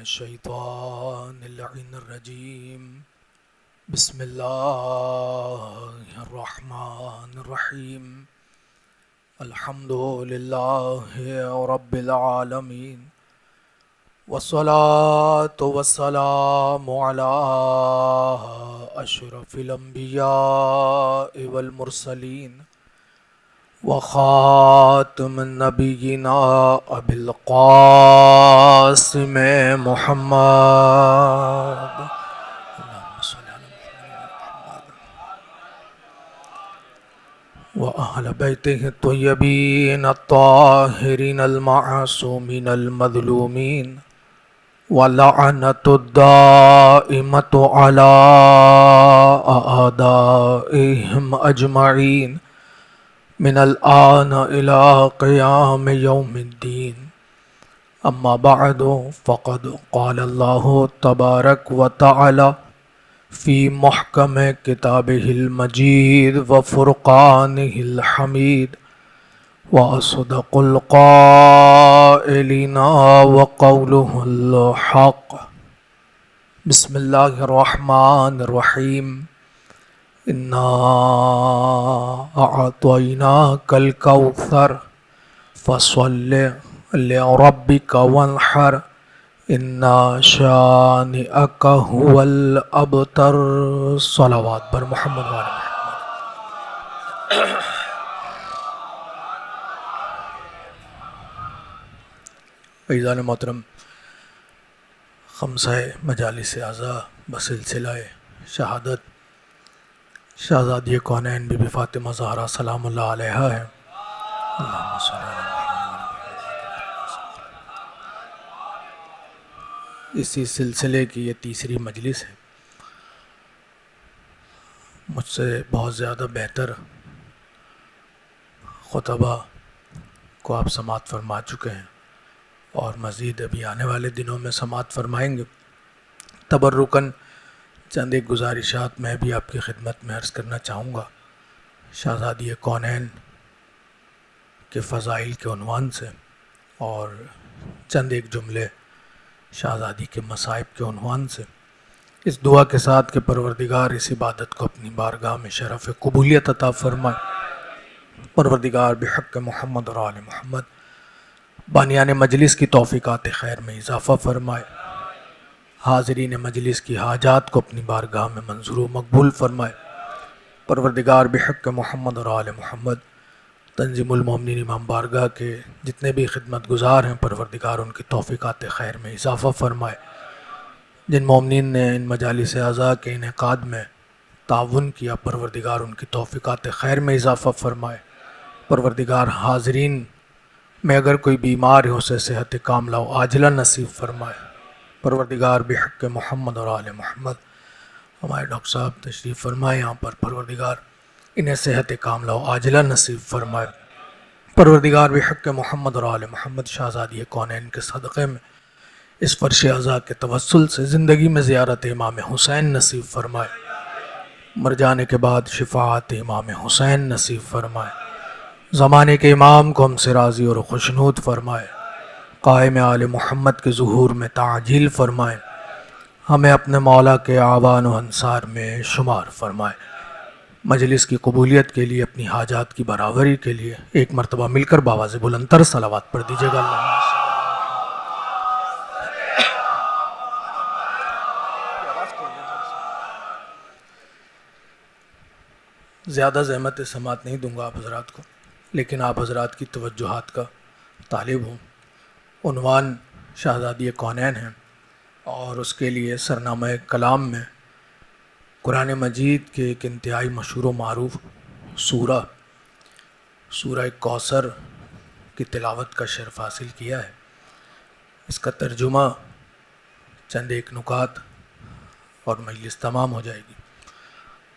الشيطان اللعين الرجيم بسم الله الرحمن الرحيم الحمد لله رب العالمين والصلاة والسلام على أشرف الأنبياء والمرسلين وخاتم النبيين أبي القاسم محمد اللهم صل على محمد وأهل بيته الطيبين الطاهرين المعصومين المظلومين ولعنة الدائمة على أعدائهم أجمعين من الآن إلى قيام يوم الدين أما بعد فقد قال الله تبارك وتعالى في محكم كتابه المجيد وفرقانه الحميد وأصدق القائلين وقوله الحق بسم الله الرحمن الرحيم إنا أعطيناك الكوثر فصل لربك وانحر إن شانئك هو الأبتر صلوات بر محمد وعلى محمد. عزیزان محترم، خمسہ مجالس اعضاء بسلسلہ شہادت شہزادی کونین بی بی فاطمہ زہرا سلام اللہ علیہا ہے. اللہم صلی اللہ علیہ وسلم. اسی سلسلے کی یہ تیسری مجلس ہے. مجھ سے بہت زیادہ بہتر خطبہ کو آپ سماعت فرما چکے ہیں اور مزید ابھی آنے والے دنوں میں سماعت فرمائیں گے. تبرکاً چند ایک گزارشات میں بھی آپ کی خدمت میں عرض کرنا چاہوں گا. شہزادی کونین کے فضائل کے عنوان سے اور چند ایک جملے شہزادی کے مصائب کے عنوان سے، اس دعا کے ساتھ کہ پروردگار اس عبادت کو اپنی بارگاہ میں شرف قبولیت عطا فرمائے. پروردگار بحق محمد اور آل محمد بانیان مجلس کی توفیقات خیر میں اضافہ فرمائے. حاضرین مجلس کی حاجات کو اپنی بارگاہ میں منظور و مقبول فرمائے. پروردگار بحق محمد اور آل محمد تنظیم المومنین امام بارگاہ کے جتنے بھی خدمت گزار ہیں، پروردگار ان کی توفیقات خیر میں اضافہ فرمائے. جن مومنین نے ان مجالس اعضاء کے انعقاد میں تعاون کیا، پروردگار ان کی توفیقات خیر میں اضافہ فرمائے. پروردگار حاضرین میں اگر کوئی بیمار ہے اسے صحت کاملہ و عاجلہ نصیب فرمائے. پروردگار بحق محمد اور آل محمد ہمارے ڈاکٹر صاحب تشریف فرمائے یہاں پر، پروردگار انہیں صحت کاملہ و عاجلہ نصیب فرمائے. پروردگار بحق محمد اور آل محمد شہزادی کونین کے صدقے میں اس فرش عزا کے توسل سے زندگی میں زیارت امام حسین نصیب فرمائے. مر جانے کے بعد شفاعت امام حسین نصیب فرمائے. زمانے کے امام کو ہم سے راضی اور خوشنود فرمائے. قائم آل محمد کے ظہور میں تعجیل فرمائے. ہمیں اپنے مولا کے اعوان و انصار میں شمار فرمائے. مجلس کی قبولیت کے لیے، اپنی حاجات کی برابری کے لیے ایک مرتبہ مل کر باواز بلندتر صلوات پڑھ دیجیے گا. اللہ زیادہ زحمت سماعت نہیں دوں گا آپ حضرات کو، لیکن آپ حضرات کی توجہات کا طالب ہوں. عنوان شہزادی کونین ہے اور اس کے لیے سرنامہ کلام میں قرآن مجید کے ایک انتہائی مشہور و معروف سورہ کوثر کی تلاوت کا شرف حاصل کیا ہے. اس کا ترجمہ چند ایک نکات اور مجلس تمام ہو جائے گی.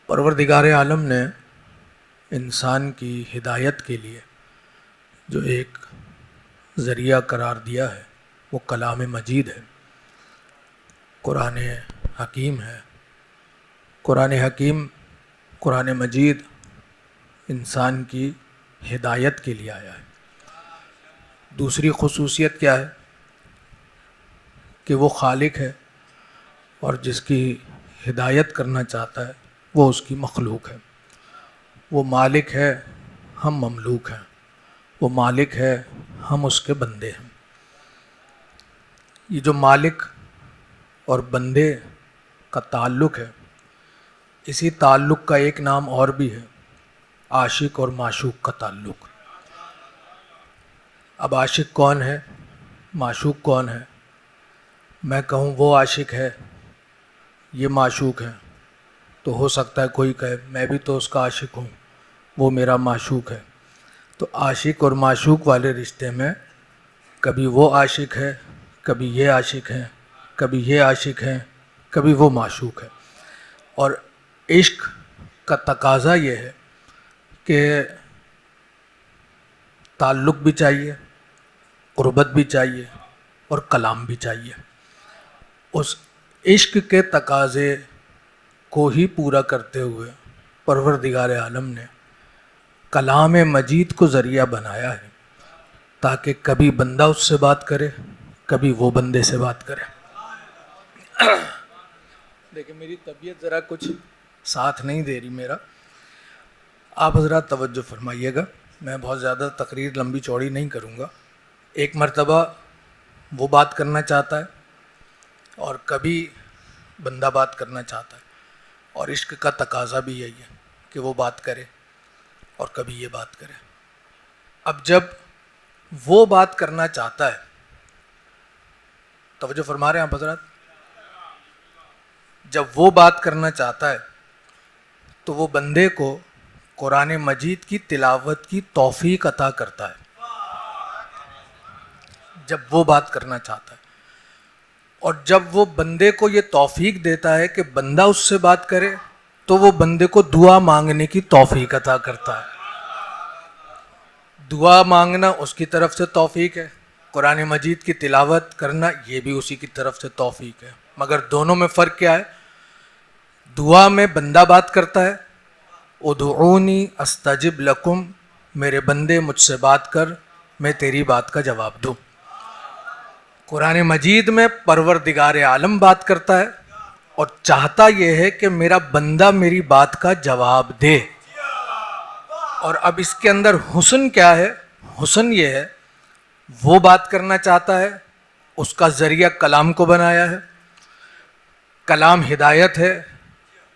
پروردگار عالم نے انسان کی ہدایت کے لیے جو ایک ذریعہ قرار دیا ہے وہ کلام مجید ہے، قرآن حکیم ہے. قرآن حکیم، قرآن مجید انسان کی ہدایت کے لیے آیا ہے. دوسری خصوصیت کیا ہے کہ وہ خالق ہے اور جس کی ہدایت کرنا چاہتا ہے وہ اس کی مخلوق ہے. وہ مالک ہے، ہم مملوک ہیں. وہ مالک ہے، ہم اس کے بندے ہیں. یہ جو مالک اور بندے کا تعلق ہے، اسی تعلق کا ایک نام اور بھی ہے، عاشق اور معشوق کا تعلق. اب عاشق کون ہے، معشوق کون ہے؟ میں کہوں وہ عاشق ہے، یہ معشوق ہے، تو ہو سکتا ہے کوئی کہے میں بھی تو اس کا عاشق ہوں، وہ میرا معشوق ہے. تو عاشق اور معشوق والے رشتے میں کبھی وہ عاشق ہے، کبھی یہ عاشق ہیں، کبھی یہ عاشق ہیں، کبھی وہ معشوق ہے. اور عشق کا تقاضا یہ ہے کہ تعلق بھی چاہیے، قربت بھی چاہیے اور کلام بھی چاہیے. اس عشق کے تقاضے کو ہی پورا کرتے ہوئے پروردگار عالم نے کلام مجید کو ذریعہ بنایا ہے تاکہ کبھی بندہ اس سے بات کرے، کبھی وہ بندے سے بات کرے. لیکن میری طبیعت ذرا کچھ ساتھ نہیں دے رہی میرا. آپ حضرات توجہ فرمائیے گا، میں بہت زیادہ تقریر لمبی چوڑی نہیں کروں گا. ایک مرتبہ وہ بات کرنا چاہتا ہے اور کبھی بندہ بات کرنا چاہتا ہے، اور عشق کا تقاضا بھی یہی ہے کہ وہ بات کرے اور کبھی یہ بات کرے. اب جب وہ بات کرنا چاہتا ہے، توجہ فرما رہے ہیں آپ حضرات، جب وہ بات کرنا چاہتا ہے تو وہ بندے کو قرآن مجید کی تلاوت کی توفیق عطا کرتا ہے. جب وہ بات کرنا چاہتا ہے اور جب وہ بندے کو یہ توفیق دیتا ہے کہ بندہ اس سے بات کرے تو وہ بندے کو دعا مانگنے کی توفیق عطا کرتا ہے. دعا مانگنا اس کی طرف سے توفیق ہے، قرآن مجید کی تلاوت کرنا یہ بھی اسی کی طرف سے توفیق ہے. مگر دونوں میں فرق کیا ہے؟ دعا میں بندہ بات کرتا ہے، ادعونی استجب لکم، میرے بندے مجھ سے بات کر، میں تیری بات کا جواب دوں. قرآن مجید میں پروردگار عالم بات کرتا ہے اور چاہتا یہ ہے کہ میرا بندہ میری بات کا جواب دے. اور اب اس کے اندر حسن کیا ہے؟ حسن یہ ہے، وہ بات کرنا چاہتا ہے، اس کا ذریعہ کلام کو بنایا ہے، کلام ہدایت ہے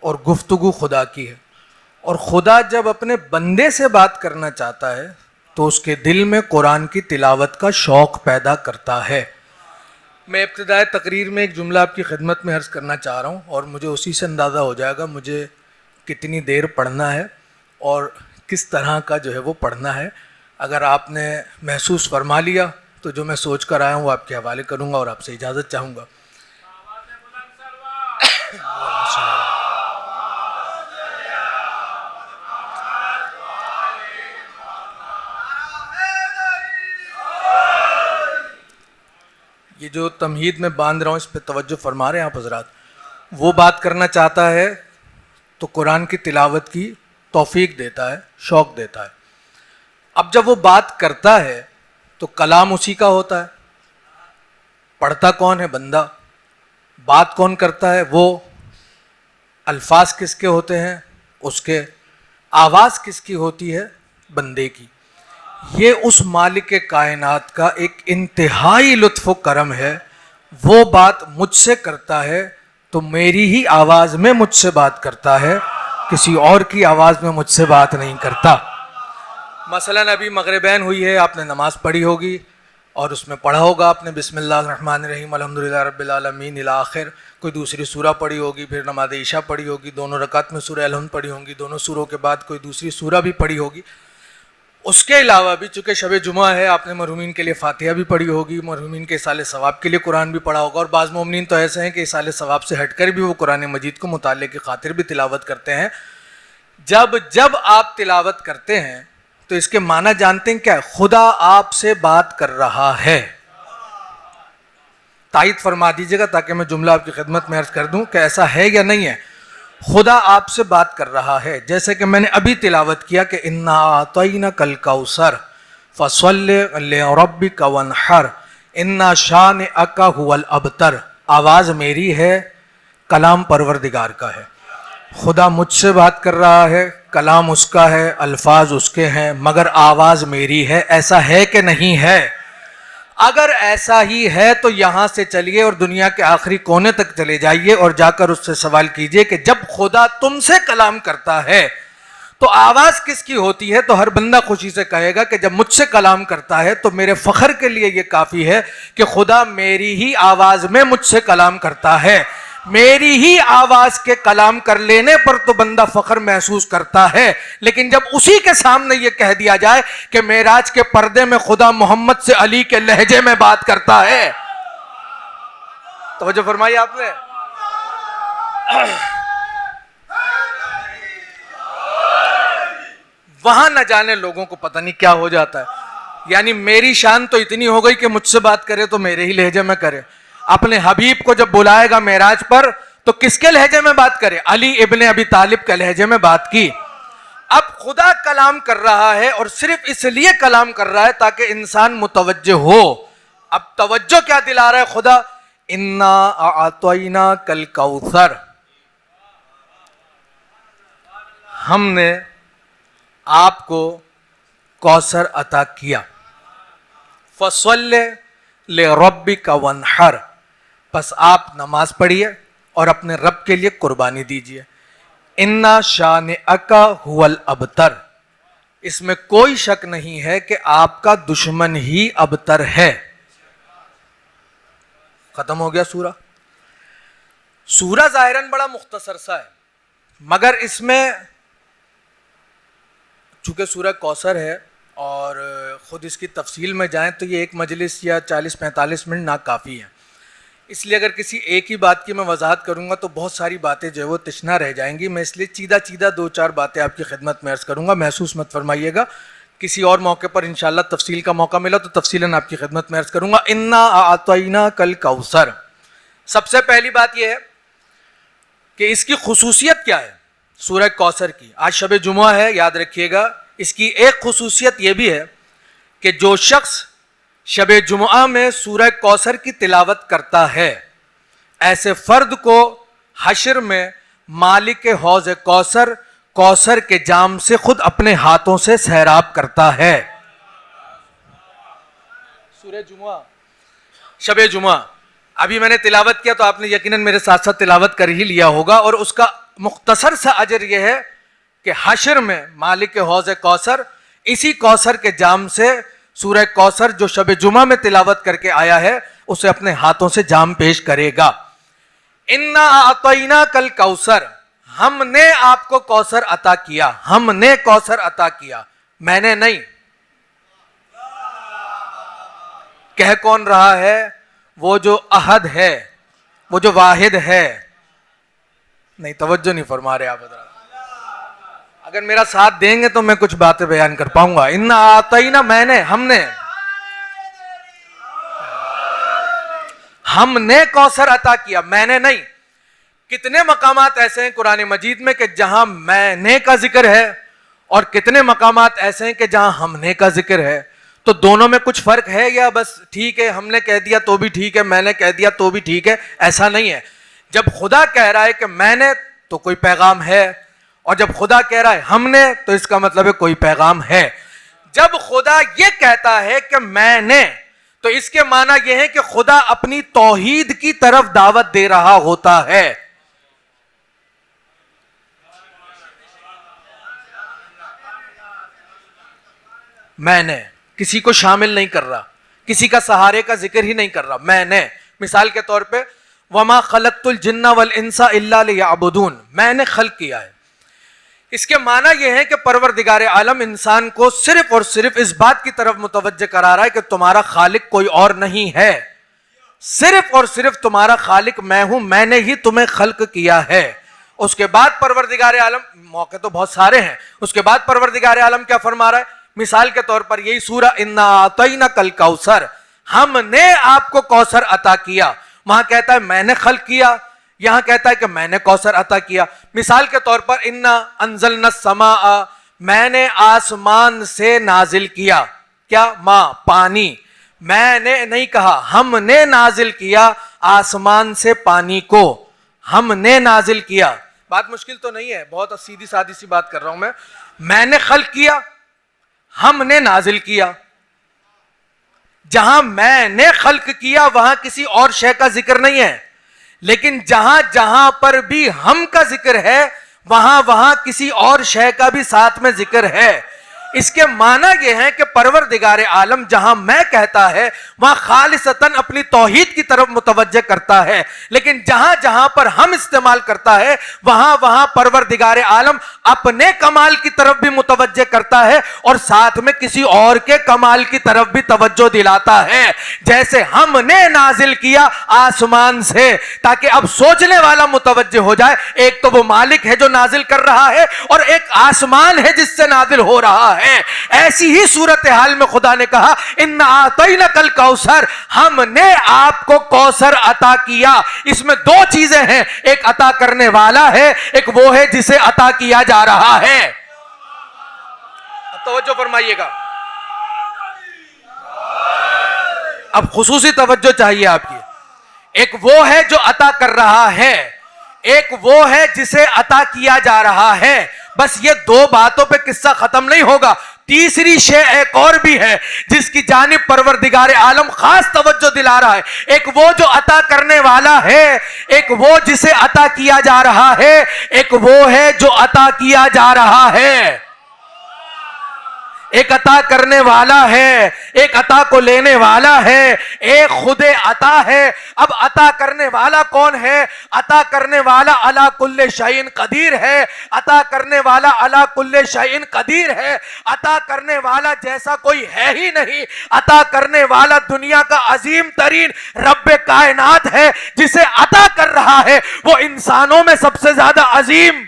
اور گفتگو خدا کی ہے. اور خدا جب اپنے بندے سے بات کرنا چاہتا ہے تو اس کے دل میں قرآن کی تلاوت کا شوق پیدا کرتا ہے. میں ابتدائے تقریر میں ایک جملہ آپ کی خدمت میں عرض کرنا چاہ رہا ہوں اور مجھے اسی سے اندازہ ہو جائے گا مجھے کتنی دیر پڑھنا ہے اور کس طرح کا جو ہے وہ پڑھنا ہے. اگر آپ نے محسوس فرما لیا تو جو میں سوچ کر آیا ہوں وہ آپ کے حوالے کروں گا اور آپ سے اجازت چاہوں گا. یہ جو تمہید میں باندھ رہا ہوں اس پہ توجہ فرما رہے ہیں آپ حضرات. وہ بات کرنا چاہتا ہے تو قرآن کی تلاوت کی توفیق دیتا ہے، شوق دیتا ہے. اب جب وہ بات کرتا ہے تو کلام اسی کا ہوتا ہے. پڑھتا کون ہے؟ بندہ. بات کون کرتا ہے؟ وہ. الفاظ کس کے ہوتے ہیں؟ اس کے. آواز کس کی ہوتی ہے؟ بندے کی. یہ اس مالک کائنات کا ایک انتہائی لطف و کرم ہے. وہ بات مجھ سے کرتا ہے تو میری ہی آواز میں مجھ سے بات کرتا ہے، کسی اور کی آواز میں مجھ سے بات نہیں کرتا. مثلاً ابھی مغربین ہوئی ہے، آپ نے نماز پڑھی ہوگی اور اس میں پڑھا ہوگا آپ نے بسم اللہ الرحمن الرحیم الحمدللہ رب العالمین الی آخر. کوئی دوسری سورہ پڑھی ہوگی، پھر نماز عشاء پڑھی ہوگی، دونوں رکعت میں سورہ الحمد پڑھی ہوں گی، دونوں سوروں کے بعد کوئی دوسری سورہ بھی پڑھی ہوگی. اس کے علاوہ بھی چونکہ شب جمعہ ہے آپ نے مرحومین کے لیے فاتحہ بھی پڑھی ہوگی، مرحومین کے ایصال ثواب کے لیے قرآن بھی پڑھا ہوگا. اور بعض مومنین تو ایسے ہیں کہ ایصال ثواب سے ہٹ کر بھی وہ قرآن مجید کو مطالعے کی خاطر بھی تلاوت کرتے ہیں. جب آپ تلاوت کرتے ہیں تو اس کے معنی جانتے ہیں کیا؟ خدا آپ سے بات کر رہا ہے. تائید فرما دیجیے گا تاکہ میں جملہ آپ کی خدمت میں عرض کر دوں کہ ایسا ہے یا نہیں ہے. خدا آپ سے بات کر رہا ہے. جیسے کہ میں نے ابھی تلاوت کیا کہ انا اعطیناک الکوثر فصلی لربک وانحر، انا شانئک ھو الابتر، آواز میری ہے، کلام پروردگار کا ہے. خدا مجھ سے بات کر رہا ہے، کلام اس کا ہے، الفاظ اس کے ہیں، مگر آواز میری ہے. ایسا ہے کہ نہیں ہے؟ اگر ایسا ہی ہے تو یہاں سے چلیے اور دنیا کے آخری کونے تک چلے جائیے اور جا کر اس سے سوال کیجئے کہ جب خدا تم سے کلام کرتا ہے تو آواز کس کی ہوتی ہے؟ تو ہر بندہ خوشی سے کہے گا کہ جب مجھ سے کلام کرتا ہے تو میرے فخر کے لیے یہ کافی ہے کہ خدا میری ہی آواز میں مجھ سے کلام کرتا ہے. میری ہی آواز کے کلام کر لینے پر تو بندہ فخر محسوس کرتا ہے، لیکن جب اسی کے سامنے یہ کہہ دیا جائے کہ معراج کے پردے میں خدا محمد سے علی کے لہجے میں بات کرتا ہے. توجہ فرمائی آپ نے؟ وہاں نہ جانے لوگوں کو پتہ نہیں کیا ہو جاتا ہے. یعنی میری شان تو اتنی ہو گئی کہ مجھ سے بات کرے تو میرے ہی لہجے میں کرے. اپنے حبیب کو جب بلائے گا معراج پر تو کس کے لہجے میں بات کرے؟ علی ابن ابی طالب کے لہجے میں بات کی. اب خدا کلام کر رہا ہے اور صرف اس لیے کلام کر رہا ہے تاکہ انسان متوجہ ہو. اب توجہ کیا دلا رہا ہے خدا؟ انا اعطیناک الکوثر، ہم نے آپ کو کوثر عطا کیا. فصل لربک وانحر، پس آپ نماز پڑھیے اور اپنے رب کے لیے قربانی دیجیے. انا شانئک ھو الابتر، اس میں کوئی شک نہیں ہے کہ آپ کا دشمن ہی ابتر ہے. ختم ہو گیا سورہ. سورہ ظاہراً بڑا مختصر سا ہے، مگر اس میں چونکہ سورہ کوثر ہے اور خود اس کی تفصیل میں جائیں تو یہ ایک مجلس یا 40-45 منٹ ناکافی ہے. اس لیے اگر کسی ایک ہی بات کی میں وضاحت کروں گا تو بہت ساری باتیں جو ہے وہ تشنا رہ جائیں گی. میں اس لیے چیدہ 2-4 باتیں آپ کی خدمت میں عرض کروں گا. محسوس مت فرمائیے گا، کسی اور موقع پر انشاءاللہ تفصیل کا موقع ملا تو تفصیلاً آپ کی خدمت میں عرض کروں گا. انا اعطیناک الکوثر، سب سے پہلی بات یہ ہے کہ اس کی خصوصیت کیا ہے سورہ کوثر کی. آج شب جمعہ ہے، یاد رکھیے گا. اس کی ایک خصوصیت یہ بھی ہے کہ جو شخص شب جمعہ میں سورہ کوثر کی تلاوت کرتا ہے ایسے فرد کو حشر میں مالک حوض کوثر، کوثر کے جام سے خود اپنے ہاتھوں سے سیراب کرتا ہے. سورہ جمعہ، شب جمعہ ابھی میں نے تلاوت کیا تو آپ نے یقیناً میرے ساتھ ساتھ تلاوت کر ہی لیا ہوگا، اور اس کا مختصر سا اجر یہ ہے کہ حشر میں مالک حوض کوثر اسی کوثر کے جام سے سورہ کوثر جو شب جمعہ میں تلاوت کر کے آیا ہے اسے اپنے ہاتھوں سے جام پیش کرے گا. انا اعطیناک الکوثر، ہم نے آپ کو کوثر عطا کیا. ہم نے کوثر عطا کیا، میں نے نہیں. کہہ کون رہا ہے؟ وہ جو احد ہے، وہ جو واحد ہے. نہیں توجہ نہیں فرما رہے آپ حضرات. اگر میرا ساتھ دیں گے تو میں کچھ باتیں بیان کر پاؤں گا. انا اعطینا، میں نے، ہم نے کوثر عطا کیا، میں نے نہیں. کتنے مقامات ایسے ہیں قرآن مجید میں کہ جہاں میں نے کا ذکر ہے اور کتنے مقامات ایسے ہیں کہ جہاں ہم نے کا ذکر ہے. تو دونوں میں کچھ فرق ہے یا بس ٹھیک ہے ہم نے کہہ دیا تو بھی ٹھیک ہے، میں نے کہہ دیا تو بھی ٹھیک ہے؟ ایسا نہیں ہے. جب خدا کہہ رہا ہے کہ میں نے تو کوئی پیغام ہے، اور جب خدا کہہ رہا ہے ہم نے تو اس کا مطلب ہے کوئی پیغام ہے. جب خدا یہ کہتا ہے کہ میں نے تو اس کے معنی یہ ہے کہ خدا اپنی توحید کی طرف دعوت دے رہا ہوتا ہے. میں نے کسی کو شامل نہیں کر رہا، کسی کا سہارے کا ذکر ہی نہیں کر رہا. میں نے مثال کے طور پہ وما خلقت الجن والانس الا لیعبدون، میں نے خلق کیا ہے. اس کے معنی یہ ہے کہ پروردگار عالم انسان کو صرف اور صرف اس بات کی طرف متوجہ کرا رہا ہے کہ تمہارا خالق کوئی اور نہیں ہے، صرف اور صرف تمہارا خالق میں ہوں، میں نے ہی تمہیں خلق کیا ہے. اس کے بعد پروردگار عالم، موقع تو بہت سارے ہیں، اس کے بعد پروردگار عالم کیا فرما رہا ہے؟ مثال کے طور پر یہی سورہ انا اعطیناک الکوثر، ہم نے آپ کو کوثر عطا کیا. وہاں کہتا ہے میں نے خلق کیا، یہاں کہتا ہے کہ میں نے کوثر عطا کیا. مثال کے طور پر انا انزلنا السماء، میں نے آسمان سے نازل کیا. کیا؟ ماء، پانی. میں نے نہیں کہا، ہم نے نازل کیا آسمان سے پانی کو، ہم نے نازل کیا. بات مشکل تو نہیں ہے، بہت سیدھی سادی سی بات کر رہا ہوں میں نے خلق کیا، ہم نے نازل کیا. جہاں میں نے خلق کیا وہاں کسی اور شے کا ذکر نہیں ہے، لیکن جہاں جہاں پر بھی ہم کا ذکر ہے وہاں وہاں کسی اور شے کا بھی ساتھ میں ذکر ہے. اس کے معنی یہ ہے کہ پروردگار عالم جہاں میں کہتا ہے وہاں خالصتاً اپنی توحید کی طرف متوجہ کرتا ہے، لیکن جہاں جہاں پر ہم استعمال کرتا ہے وہاں وہاں پروردگار عالم اپنے کمال کی طرف بھی متوجہ کرتا ہے اور ساتھ میں کسی اور کے کمال کی طرف بھی توجہ دلاتا ہے. جیسے ہم نے نازل کیا آسمان سے، تاکہ اب سوچنے والا متوجہ ہو جائے، ایک تو وہ مالک ہے جو نازل کر رہا ہے اور ایک آسمان ہے جس سے نازل ہو رہا ہے. ایسی ہی صورتحال میں خدا نے کہا اِنَّا أَعْطَيْنَاكَ الْكَوْثَرَ، ہم نے آپ کو کوثر عطا کیا. اس میں دو چیزیں ہیں، ایک عطا کرنے والا ہے، ایک وہ ہے جسے عطا کیا جا رہا ہے. اب توجہ فرمائیے گا، اب خصوصی توجہ چاہیے آپ کی. ایک وہ ہے جو عطا کر رہا ہے، ایک وہ ہے جسے عطا کیا جا رہا ہے. بس یہ دو باتوں پہ قصہ ختم نہیں ہوگا. تیسری شے ایک اور بھی ہے جس کی جانب پروردگار عالم خاص توجہ دلا رہا ہے. ایک وہ جو عطا کرنے والا ہے، ایک وہ جسے عطا کیا جا رہا ہے، ایک وہ ہے جو عطا کیا جا رہا ہے. ایک عطا کرنے والا ہے، ایک عطا کو لینے والا ہے، ایک خود عطا ہے. اب عطا کرنے والا کون ہے؟ عطا کرنے والا علی کل شیء قدیر ہے. عطا کرنے والا علی کل شیء قدیر ہے. عطا کرنے والا جیسا کوئی ہے ہی نہیں. عطا کرنے والا دنیا کا عظیم ترین رب کائنات ہے. جسے عطا کر رہا ہے وہ انسانوں میں سب سے زیادہ عظیم.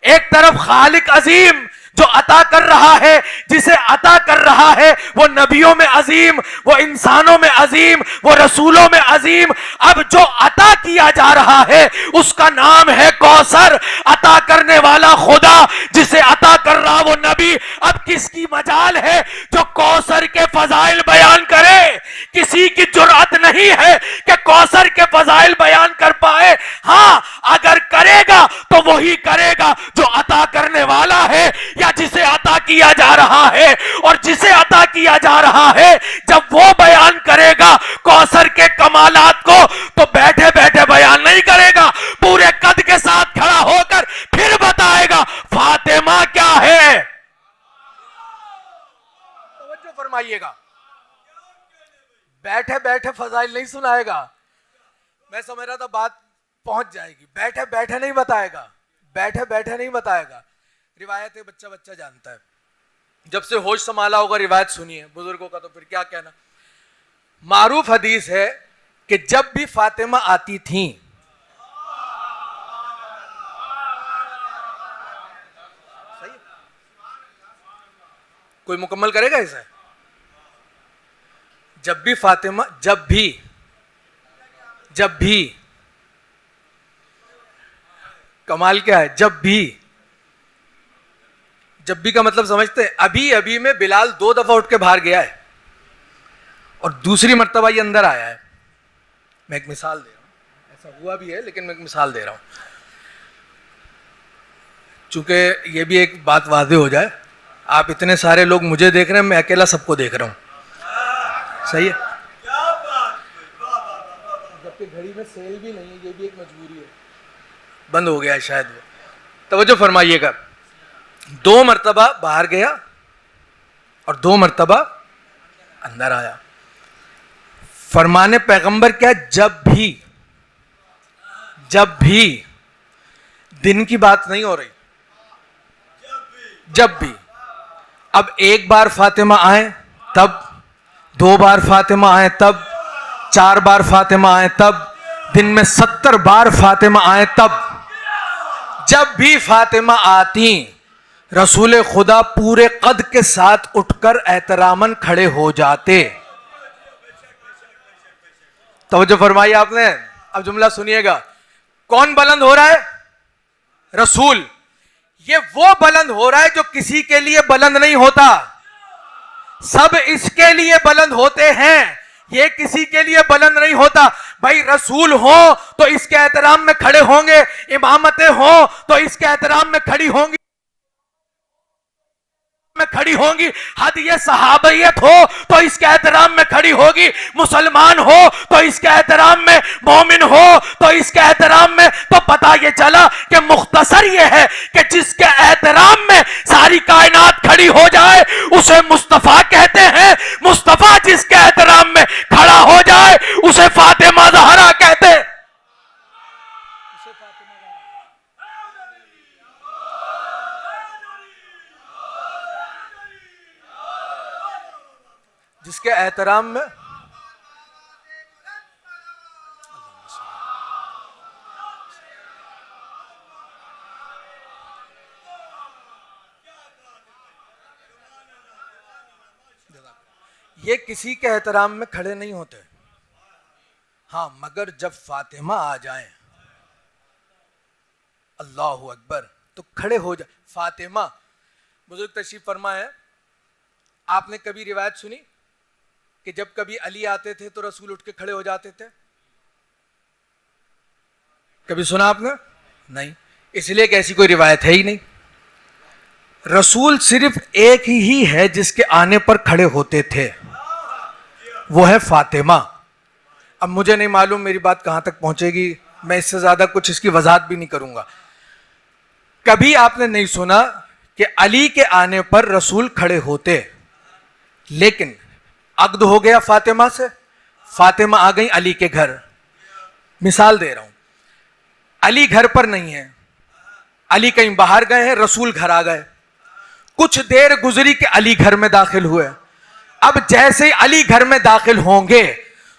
ایک طرف خالق عظیم جو عطا کر رہا ہے، جسے عطا کر رہا ہے وہ نبیوں میں عظیم، وہ انسانوں میں عظیم، وہ رسولوں میں عظیم. اب جو عطا کیا جا رہا ہے اس کا نام ہے کوثر. عطا کرنے والا خدا، جسے عطا کر رہا وہ نبی. اب کس کی مجال ہے جو کوثر کے فضائل بیان کرے؟ کسی کی جرأت نہیں ہے کہ کوثر کے فضائل بیان کر پائے. ہاں اگر کرے گا تو وہی کرے گا جو عطا کرنے والا ہے یا جسے عطا کیا جا رہا ہے. اور جسے عطا کیا جا رہا ہے جب وہ بیان کرے گا کوثر کے کمالات کو تو بیٹھے بیٹھے بیان نہیں کرے گا، پورے قد کے ساتھ کھڑا ہو کر پھر بتائے گا فاطمہ کیا ہے. توجہ فرمائیے گا، بیٹھے بیٹھے فضائل نہیں سنائے گا. میں سمجھ رہا تھا بات پہنچ جائے گی. بیٹھے بیٹھے نہیں بتائے گا، بیٹھے بیٹھے نہیں بتائے گا. روایت بچہ بچہ جانتا ہے، جب سے ہوش سنبھالا ہوگا روایت سنی ہے بزرگوں کا تو پھر کیا کہنا. معروف حدیث ہے کہ جب بھی فاطمہ آتی تھیں کوئی مکمل کرے گا اسے. جب بھی فاطمہ، جب بھی کمال کیا ہے؟ جب بھی کا مطلب سمجھتے ہیں؟ ابھی میں بلال 2 دفعہ اٹھ کے باہر گیا ہے اور دوسری مرتبہ یہ اندر آیا ہے. میں ایک مثال دے رہا ہوں، ایسا ہوا بھی ہے لیکن میں ایک مثال دے رہا ہوں چونکہ یہ بھی ایک بات واضح ہو جائے. آپ اتنے سارے لوگ مجھے دیکھ رہے ہیں، میں اکیلا سب کو دیکھ رہا ہوں. صحیح ہے؟ جبکہ گھڑی میں سیل بھی نہیں ہے، یہ بھی ایک مجبوری ہے. بند ہو گیا ہے شاید وہ. توجہ فرمائیے گا، 2 مرتبہ باہر گیا اور 2 مرتبہ اندر آیا. فرمانے پیغمبر کیا؟ جب بھی دن کی بات نہیں ہو رہی، جب بھی. اب 1 بار فاطمہ آئے تب، 2 بار فاطمہ آئے تب، 4 بار فاطمہ آئے تب، دن میں 70 بار فاطمہ آئے تب. جب بھی فاطمہ آتی رسول خدا پورے قد کے ساتھ اٹھ کر احتراماً کھڑے ہو جاتے. توجہ فرمائی آپ نے. اب جملہ سنیے گا، کون بلند ہو رہا ہے؟ رسول. یہ وہ بلند ہو رہا ہے جو کسی کے لیے بلند نہیں ہوتا. سب اس کے لیے بلند ہوتے ہیں, یہ کسی کے لیے بلند نہیں ہوتا. بھائی رسول ہو تو اس کے احترام میں کھڑے ہوں گے, امامتیں ہوں تو اس کے احترام میں کھڑی ہوں گی, حد یہ صحابیت ہو تو اس کے احترام میں کھڑی ہوگی, مسلمان ہو تو اس کے احترام میں, مومن ہو تو اس کے احترام میں. تو پتہ یہ چلا کہ مختصر یہ ہے کہ جس کے احترام میں ساری کائنات کھڑی ہو جائے اسے مصطفیٰ کہتے ہیں, مصطفیٰ جس کے احترام میں کھڑا ہو جائے اسے فاطمہ زہرا کہتے ہیں. جس کے احترام میں یہ کسی کے احترام میں کھڑے نہیں ہوتے. ہاں مگر جب فاطمہ آ جائیں, اللہ اکبر, تو کھڑے ہو جائیں. فاطمہ بزرگ تشریف فرما ہے, آپ نے کبھی روایت سنی کہ جب کبھی علی آتے تھے تو رسول اٹھ کے کھڑے ہو جاتے تھے؟ کبھی سنا آپ نے؟ نہیں, اس لیے کہ ایسی کوئی روایت ہے ہی نہیں. رسول صرف ایک ہی ہے جس کے آنے پر کھڑے ہوتے تھے, وہ ہے فاطمہ. اب مجھے نہیں معلوم میری بات کہاں تک پہنچے گی, میں اس سے زیادہ کچھ اس کی وضاحت بھی نہیں کروں گا. کبھی آپ نے نہیں سنا کہ علی کے آنے پر رسول کھڑے ہوتے, لیکن عقد ہو گیا فاطمہ سے, فاطمہ آ گئی علی کے گھر. مثال دے رہا ہوں, علی گھر پر نہیں ہے, علی کہیں باہر گئے ہیں, رسول گھر آ گئے. کچھ دیر گزری کہ علی گھر میں داخل ہوئے. اب جیسے علی گھر میں داخل ہوں گے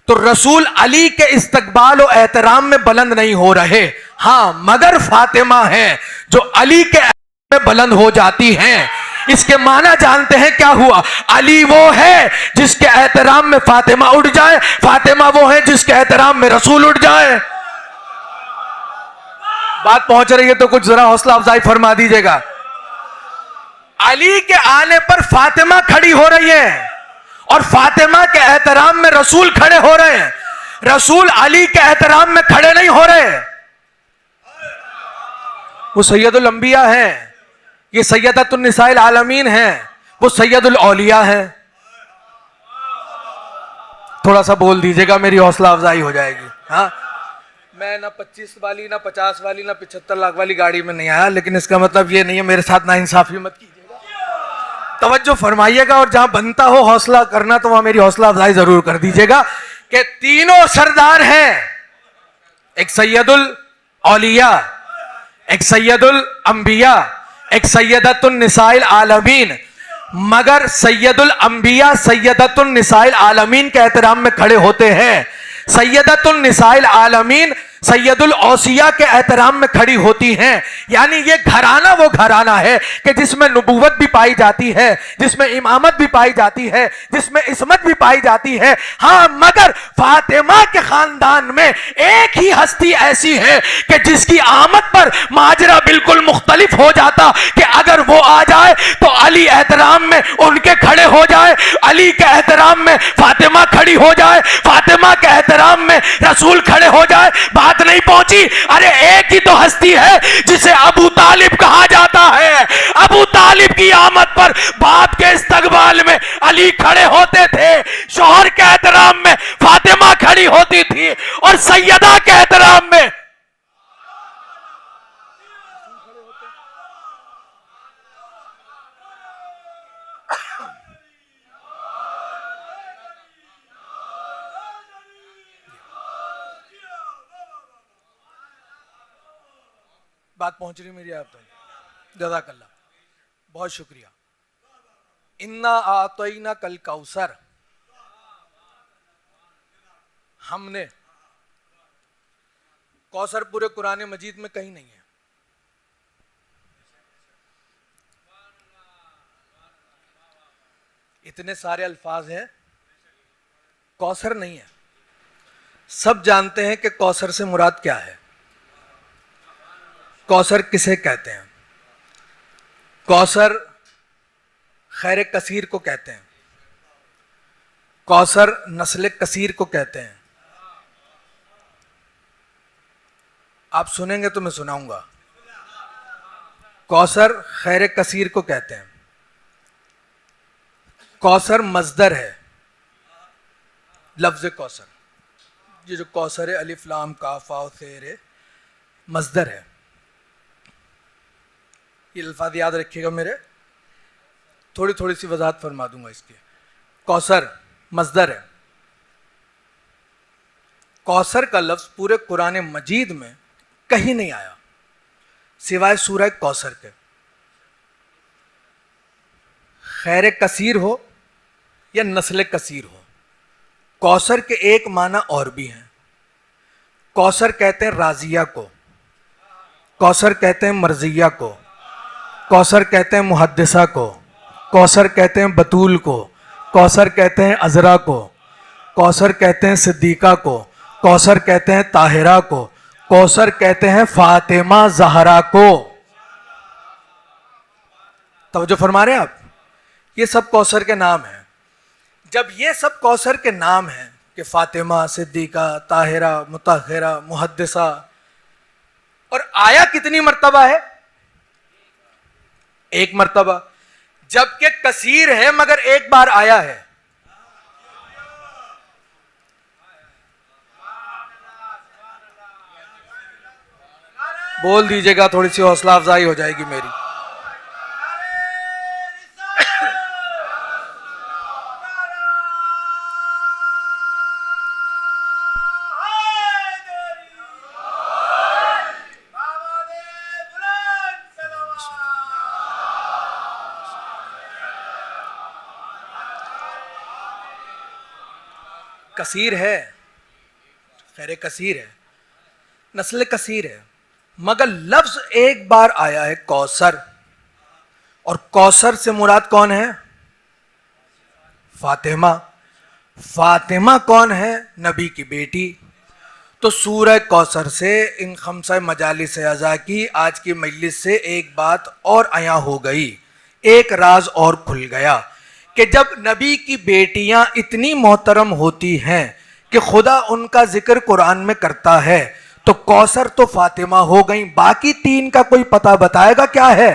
تو رسول علی کے استقبال و احترام میں بلند نہیں ہو رہے, ہاں مگر فاطمہ ہیں جو علی کے احترام میں بلند ہو جاتی ہیں. اس کے معنی جانتے ہیں کیا ہوا؟ علی وہ ہے جس کے احترام میں فاطمہ اٹھ جائے, فاطمہ وہ ہے جس کے احترام میں رسول اٹھ جائے. بات پہنچ رہی ہے تو کچھ ذرا حوصلہ افزائی فرما دیجئے گا. علی کے آنے پر فاطمہ کھڑی ہو رہی ہے اور فاطمہ کے احترام میں رسول کھڑے ہو رہے ہیں. رسول علی کے احترام میں کھڑے نہیں ہو رہے. وہ سید الانبیاء ہیں, یہ سیدۃ النساء العالمین ہیں, وہ سید الاولیاء ہیں. تھوڑا سا بول دیجئے گا, میری حوصلہ افزائی ہو جائے گی. ہاں میں نہ 25 والی, نہ 50 والی, نہ 75 لاکھ والی گاڑی میں نہیں آیا, لیکن اس کا مطلب یہ نہیں ہے میرے ساتھ ناانصافی مت کیجیے گا. توجہ فرمائیے گا, اور جہاں بنتا ہو حوصلہ کرنا تو وہاں میری حوصلہ افزائی ضرور کر دیجیے گا کہ تینوں سردار ہیں, ایک سید الاولیاء, ایک سید الانبیاء, ایک سیدۃ النساء العالمین. مگر سید الانبیاء سیدۃ النساء العالمین کے احترام میں کھڑے ہوتے ہیں, سیدۃ النساء العالمین سید الاوصیاء کے احترام میں کھڑی ہوتی ہیں. یعنی یہ گھرانہ وہ گھرانہ ہے کہ جس میں نبوت بھی پائی جاتی ہے, جس میں امامت بھی پائی جاتی ہے, جس میں عصمت بھی پائی جاتی ہے. ہاں مگر فاطمہ کے خاندان میں ایک ہی ہستی ایسی ہے کہ جس کی آمد پر ماجرا بالکل مختلف ہو جاتا کہ اگر وہ آ جائے تو علی احترام میں ان کے کھڑے ہو جائے, علی کے احترام میں فاطمہ کھڑی ہو جائے, فاطمہ کے احترام میں رسول کھڑے ہو جائے. بات نہیں پہنچی؟ ارے ایک ہی تو ہستی ہے جسے ابو طالب کہا جاتا ہے. ابو طالب کی آمد پر باپ کے استقبال میں علی کھڑے ہوتے تھے, شوہر کے احترام میں فاطمہ کھڑی ہوتی تھی, اور سیدہ کے احترام میں بات پہنچ رہی میری آپ تک؟ جزاک اللہ, بہت شکریہ. انا اعطیناک الکوثر, ہم نے, کوثر پورے قرآن مجید میں کہیں نہیں ہے. اتنے سارے الفاظ ہیں, کوثر نہیں ہے. سب جانتے ہیں کہ کوثر سے مراد کیا ہے, کوثر کسے کہتے ہیں. کوثر خیر کثیر کو کہتے ہیں. کوثر نسل کثیر کو کہتے ہیں. آپ سنیں گے تو میں سناؤں گا. کوثر خیر کثیر کو کہتے ہیں. کوثر مصدر ہے. لفظ کوثر، یہ جو کوثر ہے الف لام کاف واو سیر مصدر ہے. یہ الفاظ یاد رکھیے گا میرے، تھوڑی سی وضاحت فرما دوں گا اس کی. کوثر مصدر ہے. کوثر کا لفظ پورے قرآن مجید میں کہیں نہیں آیا سوائے سورہ کوثر کے. خیر کثیر ہو یا نسل کثیر ہو، کوثر کے ایک معنی اور بھی ہیں. کوثر کہتے ہیں راضیہ کو، کوثر کہتے ہیں مرضیہ کو، کوثر کہتے ہیں محدثہ کو، کوثر کہتے ہیں بتول کو، کوثر کہتے ہیں عذرا کو، کوثر کہتے ہیں صدیقہ کو، کوثر کہتے ہیں طاہرہ کو، کوثر کہتے ہیں فاطمہ زہرا کو. توجہ فرما رہے ہیں آپ؟ یہ سب کوثر کے نام ہیں. جب یہ سب کوثر کے نام ہیں کہ فاطمہ، صدیقہ، طاہرہ، مطہرہ، محدثہ، اور آیا کتنی مرتبہ ہے؟ ایک مرتبہ. جبکہ کثیر ہے مگر ایک بار آیا ہے. بول دیجئے گا، تھوڑی سی حوصلہ افزائی ہو جائے گی میری. کثیر ہے، خیر کثیر ہے، نسل کثیر ہے، مگر لفظ ایک بار آیا ہے کوثر. اور کوثر سے مراد کون ہے؟ فاطمہ. فاطمہ کون ہے؟ نبی کی بیٹی. تو سورہ کوثر سے ان خمسہ مجالس اعضاء کی آج کی مجلس سے ایک بات اور عیاں ہو گئی، ایک راز اور کھل گیا کہ جب نبی کی بیٹیاں اتنی محترم ہوتی ہیں کہ خدا ان کا ذکر قرآن میں کرتا ہے تو کوثر تو فاطمہ ہو گئیں. باقی تین کا کوئی پتہ بتائے گا کیا ہے؟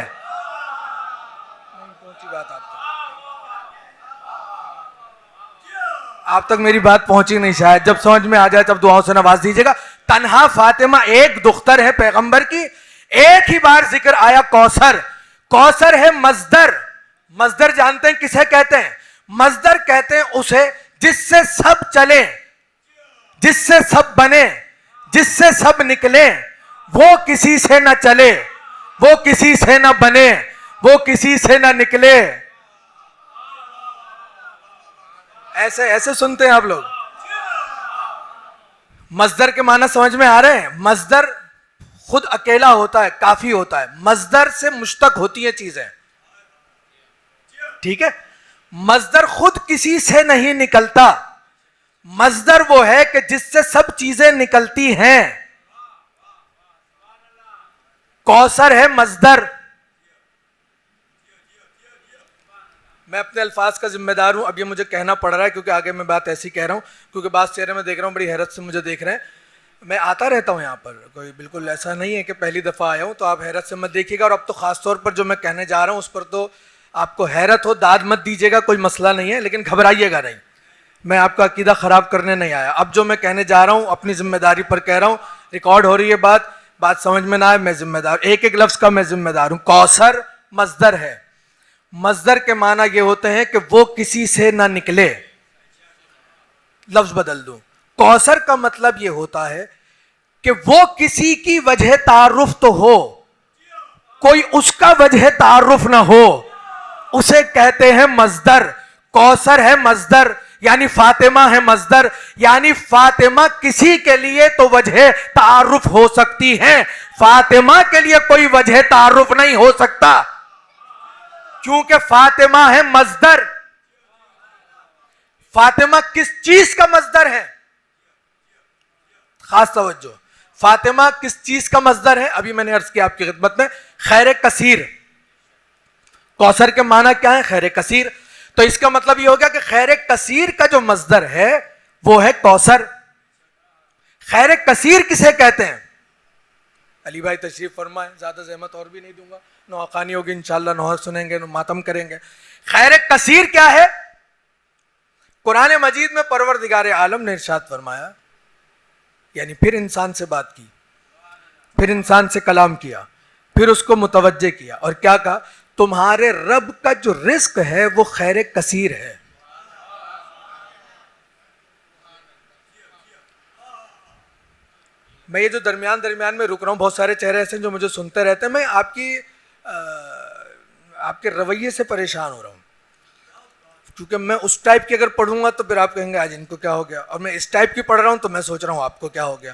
آپ تک میری بات پہنچی نہیں شاید. جب سمجھ میں آ جائے تب دعاؤں سے نواز دیجیے گا. تنہا فاطمہ ایک دختر ہے پیغمبر کی، ایک ہی بار ذکر آیا کوثر. کوثر ہے مصدر. مصدر جانتے ہیں کسے کہتے ہیں؟ مصدر کہتے ہیں اسے جس سے سب چلے، جس سے سب بنے، جس سے سب نکلے. وہ کسی سے نہ چلے، وہ کسی سے نہ بنے، وہ کسی سے نہ نکلے. ایسے سنتے ہیں آپ لوگ. مصدر کے معنی سمجھ میں آ رہے ہیں؟ مصدر خود اکیلا ہوتا ہے، کافی ہوتا ہے. مصدر سے مشتق ہوتی ہیں چیزیں، ٹھیک ہے؟ مصدر خود کسی سے نہیں نکلتا. مصدر وہ ہے کہ جس سے سب چیزیں نکلتی ہیں. کوثر ہے مصدر. میں اپنے الفاظ کا ذمہ دار ہوں. اب یہ مجھے کہنا پڑ رہا ہے کیونکہ آگے میں بات ایسی کہہ رہا ہوں کیونکہ بعض چہرے میں دیکھ رہا ہوں بڑی حیرت سے مجھے دیکھ رہے ہیں. میں آتا رہتا ہوں یہاں پر، کوئی بالکل ایسا نہیں ہے کہ پہلی دفعہ آیا ہوں، تو آپ حیرت سے مت دیکھیے گا. اور اب تو خاص طور پر جو میں کہنے جا رہا ہوں اس پر تو آپ کو حیرت ہو، داد مت دیجیے گا، کوئی مسئلہ نہیں ہے، لیکن گھبرائیے گا نہیں. میں آپ کا عقیدہ خراب کرنے نہیں آیا. اب جو میں کہنے جا رہا ہوں اپنی ذمہ داری پر کہہ رہا ہوں. ریکارڈ ہو رہی ہے بات سمجھ میں نہ آئے میں ذمہ دار، ایک ایک لفظ کا میں ذمہ دار ہوں. کوثر مصدر ہے. مصدر کے معنی یہ ہوتے ہیں کہ وہ کسی سے نہ نکلے. لفظ بدل دوں. کوثر کا مطلب یہ ہوتا ہے کہ وہ کسی کی وجہ تعارف تو ہو، کوئی اس کا وجہ تعارف نہ ہو، اسے کہتے ہیں مصدر. کوثر ہے مصدر، یعنی فاطمہ ہے مصدر، یعنی فاطمہ کسی کے لیے تو وجہ تعارف ہو سکتی ہیں، فاطمہ کے لیے کوئی وجہ تعارف نہیں ہو سکتا کیونکہ فاطمہ ہے مصدر. فاطمہ کس چیز کا مصدر ہے؟ خاص توجہ. فاطمہ کس چیز کا مصدر ہے؟ ابھی میں نے عرض کیا آپ کی خدمت میں، خیر کثیر. کوثر کے معنی کیا ہے؟ خیر کثیر. تو تو اس کا مطلب یہ ہو گیا کہ خیر کثیر کا جو مصدر ہے وہ ہے کوثر. خیر کثیر کسے کہتے ہیں؟ علی بھائی تشریف فرمائیں, زیادہ زحمت اور بھی نہیں دوں گا, نوحانی ہوگی انشاءاللہ, نوحہ سنیں گے, ماتم کریں گے. خیر کثیر کیا ہے؟ قرآن مجید میں پروردگار عالم نے ارشاد فرمایا, یعنی پھر انسان سے بات کی, پھر انسان سے کلام کیا, پھر اس کو متوجہ کیا, اور کیا کہا؟ تمہارے رب کا جو رزق ہے وہ خیر کثیر ہے. میں یہ جو درمیان میں رک رہا ہوں, بہت سارے چہرے ایسے ہیں جو مجھے سنتے رہتے ہیں, میں آپ کے رویے سے پریشان ہو رہا ہوں, کیونکہ میں اس ٹائپ کی اگر پڑھوں گا تو پھر آپ کہیں گے آج ان کو کیا ہو گیا, اور میں اس ٹائپ کی پڑھ رہا ہوں تو میں سوچ رہا ہوں آپ کو کیا ہو گیا.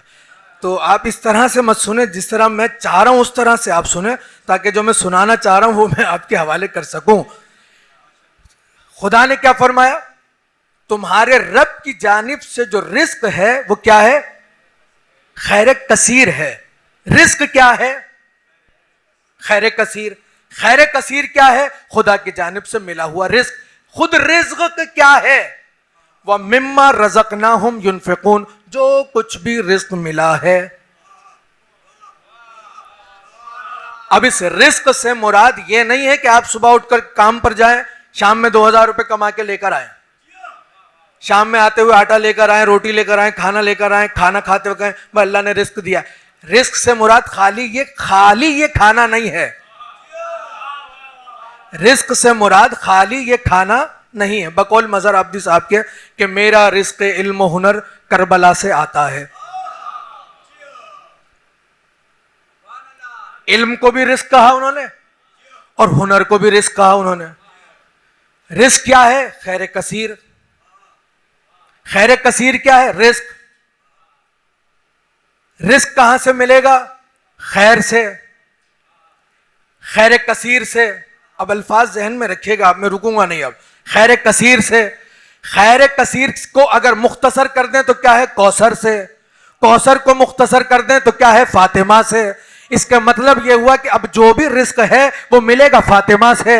تو آپ اس طرح سے مت سنیں, جس طرح میں چاہ رہا ہوں اس طرح سے آپ سنیں, تاکہ جو میں سنانا چاہ رہا ہوں وہ میں آپ کے حوالے کر سکوں. خدا نے کیا فرمایا؟ تمہارے رب کی جانب سے جو رزق ہے وہ کیا ہے؟ خیر کثیر ہے. رزق کیا ہے؟ خیر کثیر. خیر کثیر کیا ہے؟ خدا کی جانب سے ملا ہوا رزق. خود رزق کیا ہے؟ وَمِمَّا رَزَقْنَاهُمْ يُنْفِقُونَ, جو کچھ بھی رزق ملا ہے. اب اس رزق سے مراد یہ نہیں ہے کہ آپ صبح اٹھ کر کام پر جائیں, شام میں 2000 روپے کما کے لے کر آئیں, شام میں آتے ہوئے آٹا لے کر آئیں, روٹی لے کر آئیں, کھانا لے کر آئیں, کھانا کھاتے ہوئے کہیں بھائی اللہ نے رزق دیا. رزق سے مراد خالی یہ کھانا نہیں ہے. رزق سے مراد خالی یہ کھانا نہیں ہے. بقول مظہر عابدی صاحب کے کہ میرا رزق علم و ہنر کربلا سے آتا ہے. علم کو بھی رزق کہا انہوں نے, اور ہنر کو بھی رزق کہا انہوں نے. رزق کیا ہے؟ خیر کثیر. خیر کثیر کیا ہے؟ رزق. رزق کہاں سے ملے گا؟ خیر سے, خیر کثیر سے. اب الفاظ ذہن میں رکھیے گا, میں رکوں گا نہیں اب. خیر کثیر سے. خیر کثیر کو اگر مختصر کر دیں تو کیا ہے؟ کوثر سے. کوثر کو مختصر کر دیں تو کیا ہے؟ فاطمہ سے. اس کا مطلب یہ ہوا کہ اب جو بھی رزق ہے وہ ملے گا فاطمہ سے.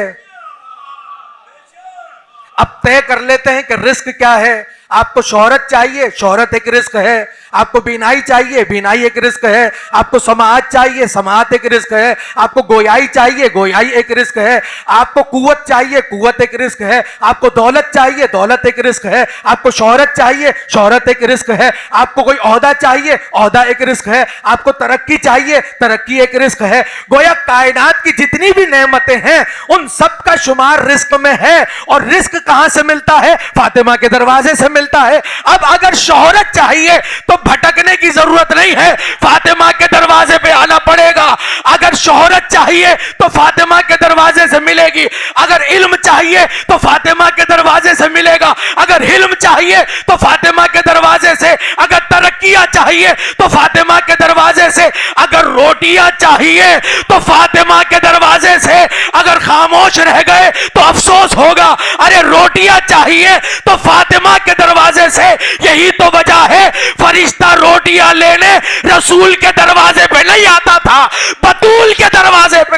اب طے کر لیتے ہیں کہ رزق کیا ہے. آپ کو شہرت چاہیے, شہرت ایک رزق ہے. آپ کو بینائی چاہیے, بینائی ایک رزق ہے. آپ کو سماعت چاہیے, سماعت ایک رزق ہے. آپ کو گویائی چاہیے, گویائی ایک رزق ہے. آپ کو قوت چاہیے, قوت ایک رزق ہے. آپ کو دولت چاہیے, دولت ایک رزق ہے. آپ کو شہرت چاہیے, شہرت ایک رزق ہے. آپ کو کوئی عہدہ چاہیے, عہدہ ایک رزق ہے. آپ کو ترقی چاہیے, ترقی ایک رزق ہے. گویا کائنات کی جتنی بھی نعمتیں ہیں ان سب کا شمار رزق میں ہے. اور رزق کہاں سے ملتا ہے؟ فاطمہ کے دروازے سے ملتا ہے. اب اگر شہرت چاہیے تو بھٹکنے کی ضرورت نہیں ہے, فاطمہ کے دروازے پہ آنا پڑے گا. اگر شہرت چاہیے تو فاطمہ کے دروازے سے ملے گی. اگر علم چاہیے تو فاطمہ کے دروازے سے ملے گا. اگر حلم چاہیے تو فاطمہ کے دروازے سے. اگر ترقیاں چاہیے تو فاطمہ کے دروازے سے. اگر روٹیاں چاہیے تو فاطمہ کے دروازے سے. اگر خاموش رہ گئے تو افسوس ہوگا. ارے روٹیاں چاہیے تو فاطمہ کے دروازے سے. یہی تو وجہ ہے فرشتہ روٹیاں لینے رسول کے دروازے پہ نہیں آتا تھا, بطول کے دروازے پہ.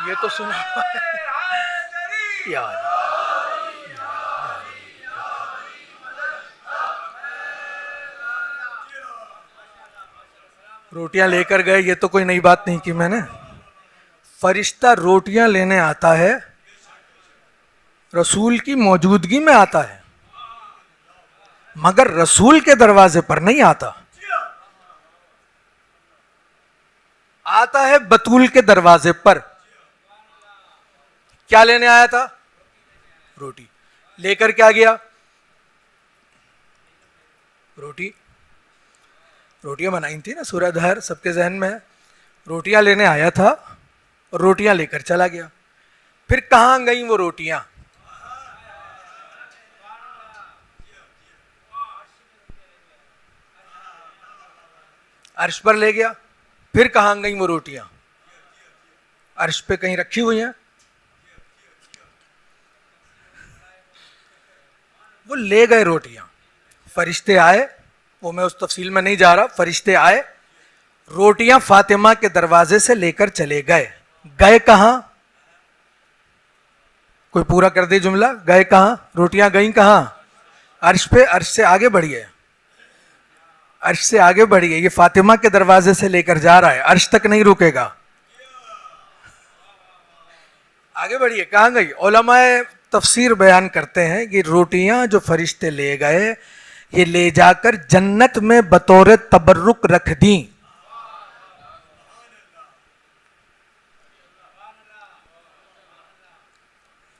یہ تو سنا یار. روٹیاں لے کر گئے, یہ تو کوئی نئی بات نہیں کی میں نے. فرشتہ روٹیاں لینے آتا ہے, رسول کی موجودگی میں آتا ہے, مگر رسول کے دروازے پر نہیں آتا. آتا ہے بطول کے دروازے پر. کیا لینے آیا تھا؟ روٹی. لے کر کیا گیا؟ روٹی. روٹیاں بنائی تھی نا, سورہ دہر سب کے ذہن میں ہے. روٹیاں لینے آیا تھا اور روٹیاں لے کر چلا گیا. پھر کہاں گئیں وہ روٹیاں؟ عرش پر لے گیا. پھر کہاں گئیں وہ روٹیاں؟ عرش پہ کہیں رکھی ہوئی ہیں. وہ لے گئے روٹیاں. فرشتے آئے, وہ میں اس تفصیل میں نہیں جا رہا. فرشتے آئے, روٹیاں فاطمہ کے دروازے سے لے کر چلے گئے. گئے کہاں؟ کوئی پورا کر دے جملہ. گئے کہاں؟ روٹیاں گئیں کہاں؟ عرش پہ. عرش سے آگے بڑھیے, عرش سے آگے بڑھیے. یہ فاطمہ کے دروازے سے لے کر جا رہا ہے, عرش تک نہیں رکے گا. آگے بڑھیے. کہاں گئی؟ علماء تفسیر بیان کرتے ہیں کہ روٹیاں جو فرشتے لے گئے, یہ لے جا کر جنت میں بطور تبرک رکھ دیں.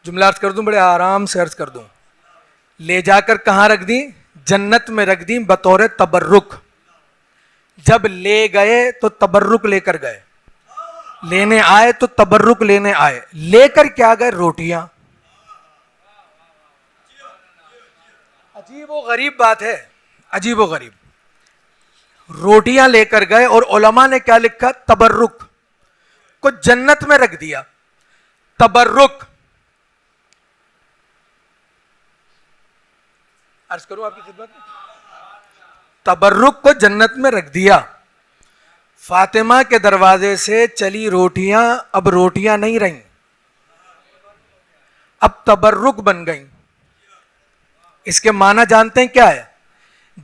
جملہ عرض کر دوں, بڑے آرام سے عرض کر دوں. لے جا کر کہاں رکھ دیں؟ جنت میں رکھ دیں بطور تبرک. جب لے گئے تو تبرک لے کر گئے, لینے آئے تو تبرک لینے آئے. لے کر کیا گئے؟ روٹیاں. عجیب و غریب بات ہے, عجیب و غریب. روٹیاں لے کر گئے اور علماء نے کیا لکھا؟ تبرک کو جنت میں رکھ دیا. تبرک, عرض کروں آپ کی خدمت میں, تبرک کو جنت میں رکھ دیا. فاطمہ کے دروازے سے چلی روٹیاں اب روٹیاں نہیں رہیں, اب تبرک بن گئیں. اس کے معنی جانتے ہیں کیا ہے؟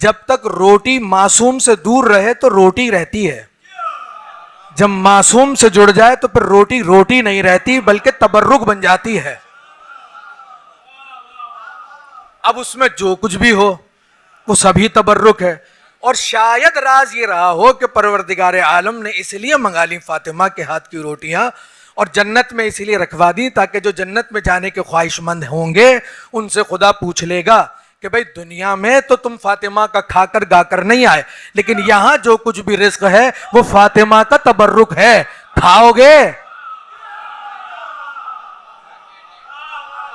جب تک روٹی معصوم سے دور رہے تو روٹی رہتی ہے, جب معصوم سے جڑ جائے تو پھر روٹی روٹی نہیں رہتی بلکہ تبرک بن جاتی ہے. اب اس میں جو کچھ بھی ہو وہ سبھی تبرک ہے. اور شاید راز یہ رہا ہو کہ پروردگار عالم نے اس لیے منگا لی فاطمہ کے ہاتھ کی روٹیاں اور جنت میں اسی لیے رکھوا دی تاکہ جو جنت میں جانے کے خواہش مند ہوں گے ان سے خدا پوچھ لے گا کہ بھئی دنیا میں تو تم فاطمہ کا کھا کر گا کر نہیں آئے, لیکن یہاں جو کچھ بھی رزق ہے وہ فاطمہ کا تبرک ہے, کھاؤ گے؟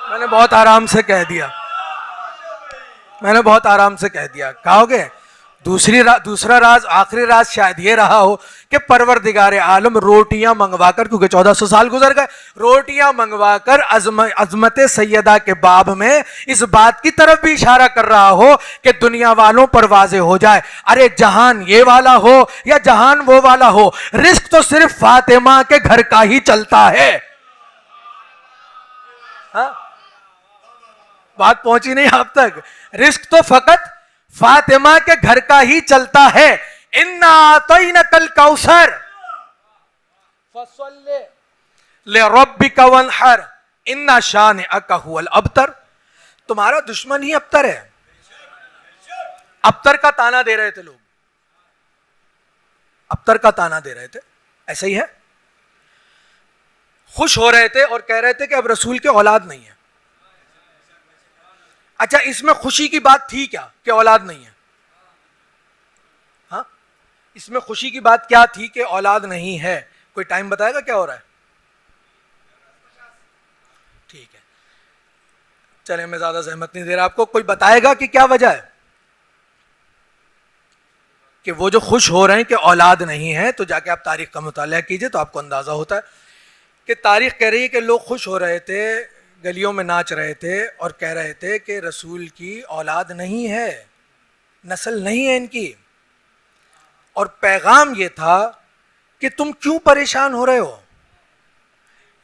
میں نے بہت آرام سے کہہ دیا, میں نے بہت آرام سے کہہ دیا, کہو گے؟ دوسرا راز, آخری راز شاید یہ رہا ہو کہ پروردگار عالم روٹیاں منگوا کر, کیونکہ 1400 سال گزر گئے, روٹیاں منگوا کر عظمت سیدہ کے باب میں اس بات کی طرف بھی اشارہ کر رہا ہو کہ دنیا والوں پر واضح ہو جائے, ارے جہان یہ والا ہو یا جہان وہ والا ہو, رزق تو صرف فاطمہ کے گھر کا ہی چلتا ہے. ہاں بات پہنچی نہیں آپ تک؟ رزق تو فقط فاطمہ کے گھر کا ہی چلتا ہے. اِنَّا أَعْطَيْنَكَ الْكَوْثَرَ فَصَلِّ لِرَبِّكَ وَانْحَرْ إِنَّ شَانِئَكَ هُوَ الْأَبْتَرُ. تمہارا دشمن ہی ابتر ہے. ابتر کا تانا دے رہے تھے لوگ, ابتر کا تانا دے رہے تھے. ایسا ہی ہے, خوش ہو رہے تھے اور کہہ رہے تھے کہ اب رسول کے اولاد نہیں ہے. اچھا, اس میں خوشی کی بات تھی کیا کہ اولاد نہیں ہے؟ ہاں, اس میں خوشی کی بات کیا تھی کہ اولاد نہیں ہے؟ کوئی ٹائم بتائے گا کیا ہو رہا ہے؟ ٹھیک ہے, چلیں میں زیادہ زحمت نہیں دے رہا آپ کو. کوئی بتائے گا کہ کیا وجہ ہے کہ وہ جو خوش ہو رہے ہیں کہ اولاد نہیں ہے؟ تو جا کے آپ تاریخ کا مطالعہ کیجئے تو آپ کو اندازہ ہوتا ہے کہ تاریخ کہہ رہی ہے کہ لوگ خوش ہو رہے تھے, گلیوں میں ناچ رہے تھے اور کہہ رہے تھے کہ رسول کی اولاد نہیں ہے, نسل نہیں ہے ان کی. اور پیغام یہ تھا کہ تم کیوں پریشان ہو رہے ہو,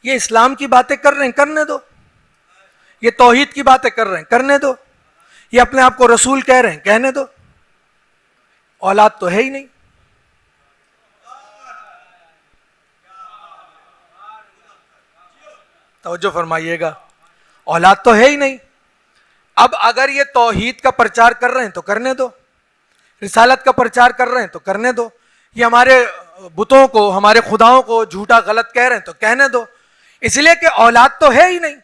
یہ اسلام کی باتیں کر رہے ہیں کرنے دو, یہ توحید کی باتیں کر رہے ہیں کرنے دو, یہ اپنے آپ کو رسول کہہ رہے ہیں کہنے دو, اولاد تو ہے ہی نہیں. توجہ فرمائیے گا, اولاد تو ہے ہی نہیں. اب اگر یہ توحید کا پرچار کر رہے ہیں تو کرنے دو, رسالت کا پرچار کر رہے ہیں تو کرنے دو, یہ ہمارے بتوں کو, ہمارے خداؤں کو جھوٹا غلط کہہ رہے ہیں تو کہنے دو. اس لیے کہ اولاد تو ہے ہی نہیں,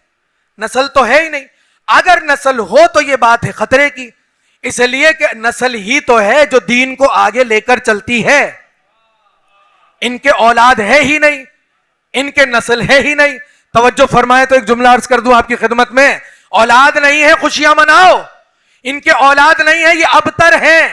نسل تو ہے ہی نہیں. اگر نسل ہو تو یہ بات ہے خطرے کی, اس لیے کہ نسل ہی تو ہے جو دین کو آگے لے کر چلتی ہے. ان کے اولاد ہے ہی نہیں, ان کے نسل ہے ہی نہیں. توجہ فرمائے تو ایک جملہ عرض کر دوں آپ کی خدمت میں, اولاد نہیں ہے خوشیاں مناؤ, ان کے اولاد نہیں ہے یہ ابتر ہیں.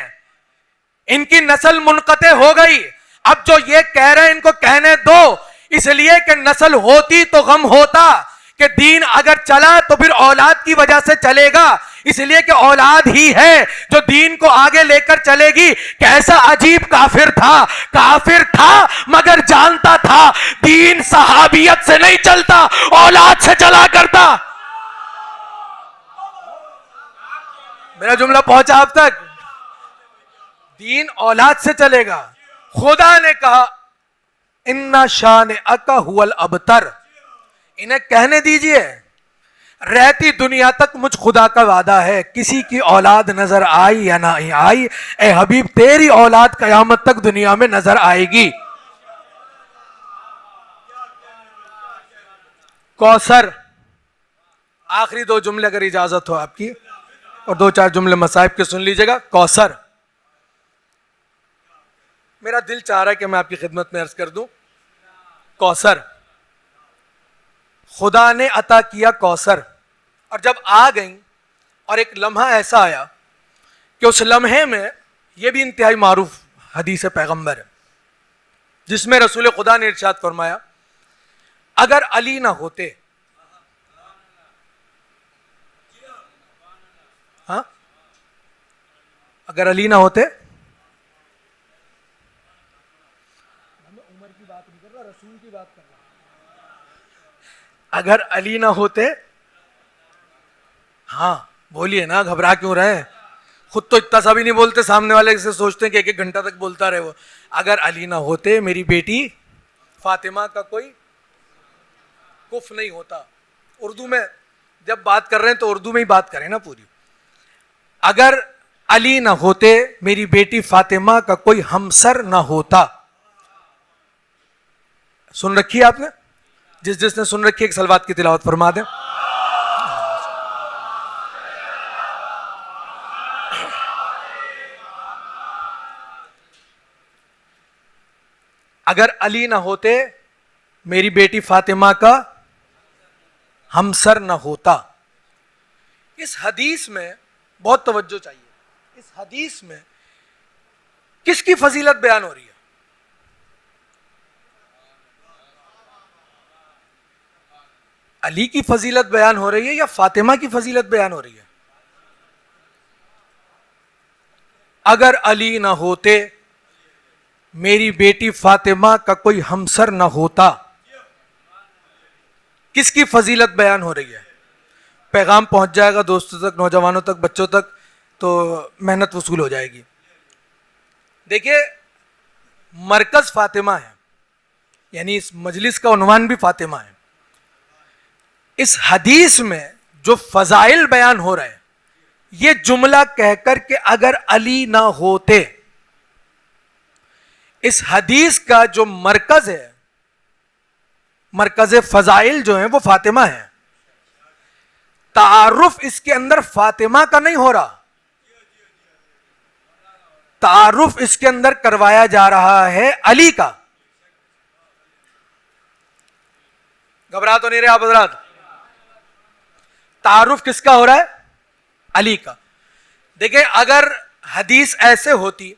ان کی نسل منقطع ہو گئی. اب جو یہ کہہ رہے ہیں ان کو کہنے دو, اس لیے کہ نسل ہوتی تو غم ہوتا, کہ دین اگر چلا تو پھر اولاد کی وجہ سے چلے گا, اس لیے کہ اولاد ہی ہے جو دین کو آگے لے کر چلے گی. کیسا عجیب کافر تھا, کافر تھا مگر جانتا تھا دین صحابیت سے نہیں چلتا, اولاد سے چلا کرتا. میرا جملہ پہنچا اب تک؟ دین اولاد سے چلے گا. خدا نے کہا ان شانئک ھو الابتر, انہیں کہنے دیجئے رہتی دنیا تک مجھ خدا کا وعدہ ہے, کسی کی اولاد نظر آئی یا نہ آئی, اے حبیب تیری اولاد قیامت تک دنیا میں نظر آئے گی. کوثر, آخری 2 جملے اگر اجازت ہو آپ کی, اور 2-4 جملے مصائب کے سن لیجئے گا. کوثر, میرا دل چاہ رہا ہے کہ میں آپ کی خدمت میں عرض کر دوں. کوثر خدا نے عطا کیا کوثر, اور جب آ گئیں اور ایک لمحہ ایسا آیا کہ اس لمحے میں, یہ بھی انتہائی معروف حدیث پیغمبر ہے جس میں رسول خدا نے ارشاد فرمایا اگر علی نہ ہوتے, ہاں اگر علی نہ ہوتے, رسول کی بات کر رہا ہوں, اگر علی نہ ہوتے, ہاں بولیے نا, گھبرا کیوں رہے, خود تو اتنا سا بھی نہیں بولتے, سامنے والے سے سوچتے ہیں کہ 1-1 گھنٹہ تک بولتا رہے وہ. اگر علی نہ ہوتے میری بیٹی فاطمہ کا کوئی کف نہیں ہوتا. اردو میں جب بات کر رہے ہیں تو اردو میں ہی بات کریں نا پوری. اگر علی نہ ہوتے میری بیٹی فاطمہ کا کوئی ہمسر نہ ہوتا. سن رکھی ہے آپ نے؟ جس نے سن رکھی ہے ایک صلوات کی تلاوت فرما دیں. اگر علی نہ ہوتے میری بیٹی فاطمہ کا ہمسر نہ ہوتا. اس حدیث میں بہت توجہ چاہیے. اس حدیث میں کس کی فضیلت بیان ہو رہی ہے؟ علی کی فضیلت بیان ہو رہی ہے یا فاطمہ کی فضیلت بیان ہو رہی ہے؟ اگر علی نہ ہوتے میری بیٹی فاطمہ کا کوئی ہمسر نہ ہوتا. کس کی فضیلت بیان ہو رہی ہے؟ پیغام پہنچ جائے گا دوستوں تک, نوجوانوں تک, بچوں تک, تو محنت وصول ہو جائے گی. دیکھیے مرکز فاطمہ ہے, یعنی اس مجلس کا عنوان بھی فاطمہ ہے. اس حدیث میں جو فضائل بیان ہو رہے ہیں, یہ جملہ کہہ کر کہ اگر علی نہ ہوتے, اس حدیث کا جو مرکز ہے, مرکز فضائل جو ہیں وہ فاطمہ ہے. تعارف اس کے اندر فاطمہ کا نہیں ہو رہا, تعارف اس کے اندر کروایا جا رہا ہے علی کا. گھبرا تو نہیں رہے آپ حضرات؟ تعارف کس کا ہو رہا ہے؟ علی کا. دیکھیں اگر حدیث ایسے ہوتی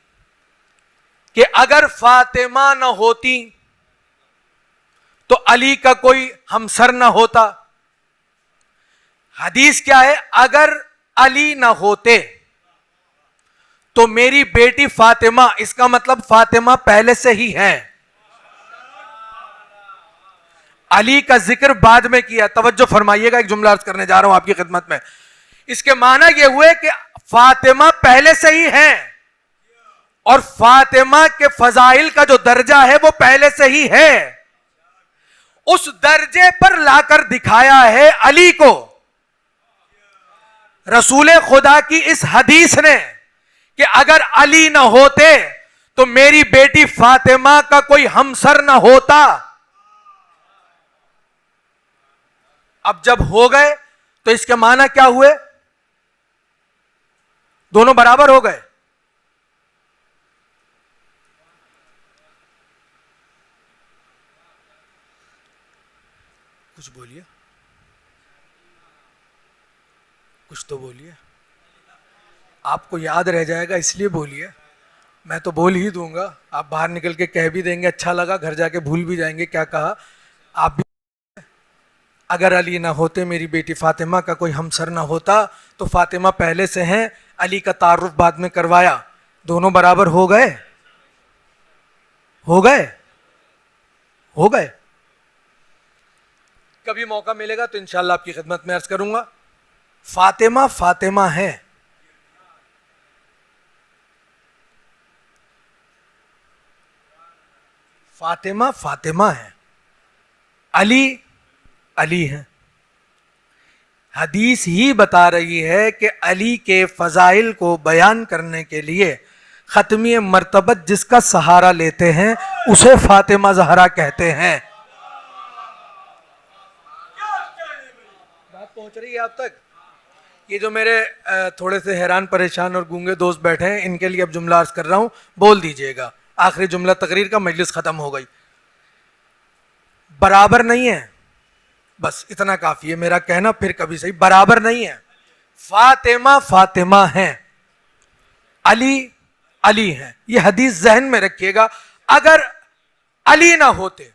کہ اگر فاطمہ نہ ہوتی تو علی کا کوئی ہمسر نہ ہوتا. حدیث کیا ہے؟ اگر علی نہ ہوتے تو میری بیٹی فاطمہ, اس کا مطلب فاطمہ پہلے سے ہی ہے. علی کا ذکر بعد میں کیا. توجہ فرمائیے گا, ایک جملہ عرض کرنے جا رہا ہوں آپ کی خدمت میں. اس کے معنی یہ ہوئے کہ فاطمہ پہلے سے ہی ہے, اور فاطمہ کے فضائل کا جو درجہ ہے وہ پہلے سے ہی ہے. اس درجے پر لا کر دکھایا ہے علی کو رسول خدا کی اس حدیث نے کہ اگر علی نہ ہوتے تو میری بیٹی فاطمہ کا کوئی ہمسر نہ ہوتا. اب جب ہو گئے تو اس کے معنی کیا ہوئے؟ دونوں برابر ہو گئے. کچھ بولیے, کچھ تو بولیے, آپ کو یاد رہ جائے گا اس لیے بولیے. میں تو بول ہی دوں گا, آپ باہر نکل کے کہہ بھی دیں گے, اچھا لگا, گھر جا کے بھول بھی جائیں گے کیا کہا. آپ بھی اگر علی نہ ہوتے, میری بیٹی فاطمہ کا کوئی ہمسر نہ ہوتا, تو فاطمہ پہلے سے ہیں, علی کا تعارف بعد میں کروایا, دونوں برابر ہو گئے, ہو گئے, ہو گئے. کبھی موقع ملے گا تو انشاءاللہ آپ کی خدمت میں عرض کروں گا. فاطمہ فاطمہ ہے, فاطمہ فاطمہ ہے, علی علی ہے. حدیث ہی بتا رہی ہے کہ علی کے فضائل کو بیان کرنے کے لیے ختمی مرتبت جس کا سہارا لیتے ہیں اسے فاطمہ زہرا کہتے ہیں. بات پہنچ رہی ہے آپ تک؟ یہ جو میرے تھوڑے سے حیران پریشان اور گونگے دوست بیٹھے ہیں, ان کے لیے اب جملہ عرض کر رہا ہوں, بول دیجئے گا. آخری جملہ تقریر کا, مجلس ختم ہو گئی. برابر نہیں ہے, بس اتنا کافی ہے میرا کہنا, پھر کبھی صحیح. برابر نہیں ہے. فاطمہ فاطمہ ہیں, علی علی ہیں. یہ حدیث ذہن میں رکھیے گا. اگر علی نہ ہوتے,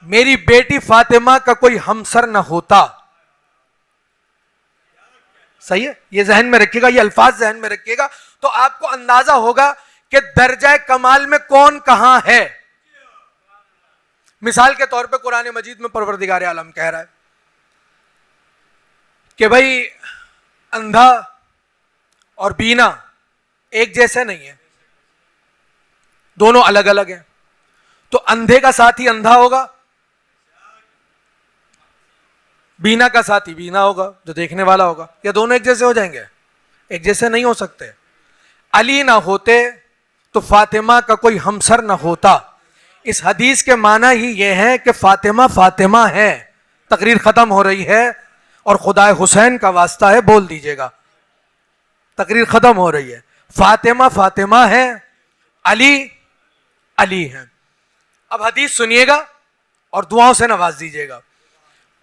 میری بیٹی فاطمہ کا کوئی ہمسر نہ ہوتا. صحیح ہے, یہ ذہن میں رکھیے گا, یہ الفاظ ذہن میں رکھیے گا, تو آپ کو اندازہ ہوگا کہ درجہ کمال میں کون کہاں ہے. مثال کے طور پہ قرآن مجید میں پروردگار عالم کہہ رہا ہے کہ بھائی اندھا اور بینا ایک جیسے نہیں ہیں, دونوں الگ الگ ہیں. تو اندھے کا ساتھی اندھا ہوگا, بینا کا ساتھی بینا ہوگا, جو دیکھنے والا ہوگا. یا دونوں ایک جیسے ہو جائیں گے؟ ایک جیسے نہیں ہو سکتے. علی نہ ہوتے تو فاطمہ کا کوئی ہمسر نہ ہوتا. اس حدیث کے معنی ہی یہ ہے کہ فاطمہ فاطمہ ہے. تقریر ختم ہو رہی ہے اور خدائے حسین کا واسطہ ہے, بول دیجئے گا, تقریر ختم ہو رہی ہے. فاطمہ فاطمہ ہے, علی علی ہیں. اب حدیث سنیے گا اور دعاؤں سے نواز دیجئے گا.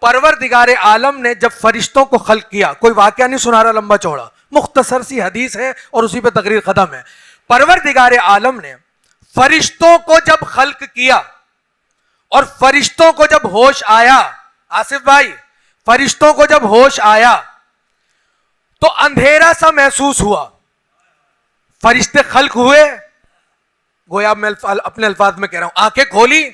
پروردگار عالم نے جب فرشتوں کو خلق کیا, کوئی واقعہ نہیں سنا رہا لمبا چوڑا, مختصر سی حدیث ہے اور اسی پہ تقریر ختم ہے. پروردگار عالم نے فرشتوں کو جب خلق کیا اور فرشتوں کو جب ہوش آیا, آصف بھائی, فرشتوں کو جب ہوش آیا تو اندھیرا سا محسوس ہوا. فرشتے خلق ہوئے, گویا میں اپنے الفاظ میں کہہ رہا ہوں, آنکھیں کھولی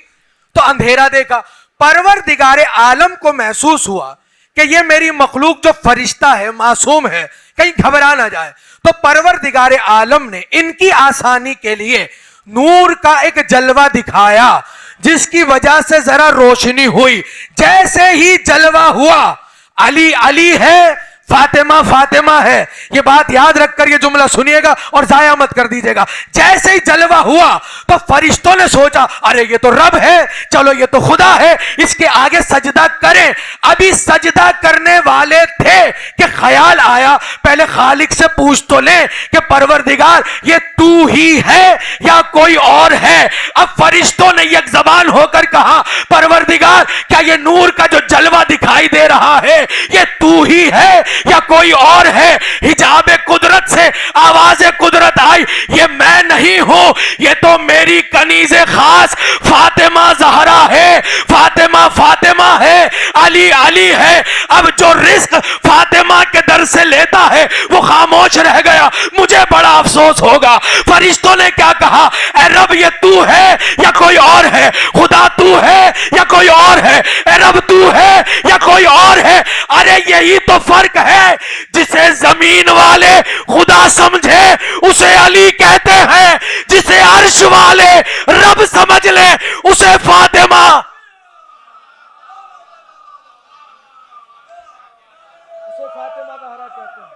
تو اندھیرا دیکھا. پروردگار عالم کو محسوس ہوا کہ یہ میری مخلوق جو فرشتہ ہے, معصوم ہے, کہیں گھبرا نہ جائے. تو پروردگار عالم نے ان کی آسانی کے لیے نور کا ایک جلوہ دکھایا, جس کی وجہ سے ذرا روشنی ہوئی. جیسے ہی جلوہ ہوا, علی علی ہے, فاطمہ فاطمہ ہے. یہ بات یاد رکھ کر یہ جملہ سنیے گا اور ضائع مت کر دیجئے گا. جیسے ہی جلوہ ہوا تو فرشتوں نے سوچا, ارے یہ تو رب ہے, چلو یہ تو خدا ہے, اس کے آگے سجدہ کریں. ابھی سجدہ کرنے والے تھے کہ خیال آیا پہلے خالق سے پوچھ تو لیں کہ پروردگار یہ تو ہی ہے یا کوئی اور ہے. اب فرشتوں نے یک زبان ہو کر کہا, پروردگار کیا یہ نور کا جو جلوہ دکھائی دے رہا ہے یہ تو ہی ہے یا کوئی اور ہے؟ حجاب قدرت سے آواز قدرت آئی, یہ میں نہیں ہوں, یہ تو میری کنیز خاص فاطمہ زہرا ہے. فاطمہ فاطمہ ہے, علی علی ہے. اب جو رزق فاطمہ کے در سے لیتا ہے وہ خاموش رہ گیا. مجھے بڑا افسوس ہوگا. فرشتوں نے کیا کہا, اے رب یہ تو ہے یا کوئی اور ہے؟ خدا تو ہے یا کوئی اور ہے؟ اے رب تو ہے یا کوئی اور ہے؟ ارے یہی تو فرق ہے, جسے زمین والے خدا سمجھے اسے علی کہتے ہیں, جسے عرش والے رب سمجھ لے اسے فاطمہ. اسے فاطمہ زہرا کہتے ہیں.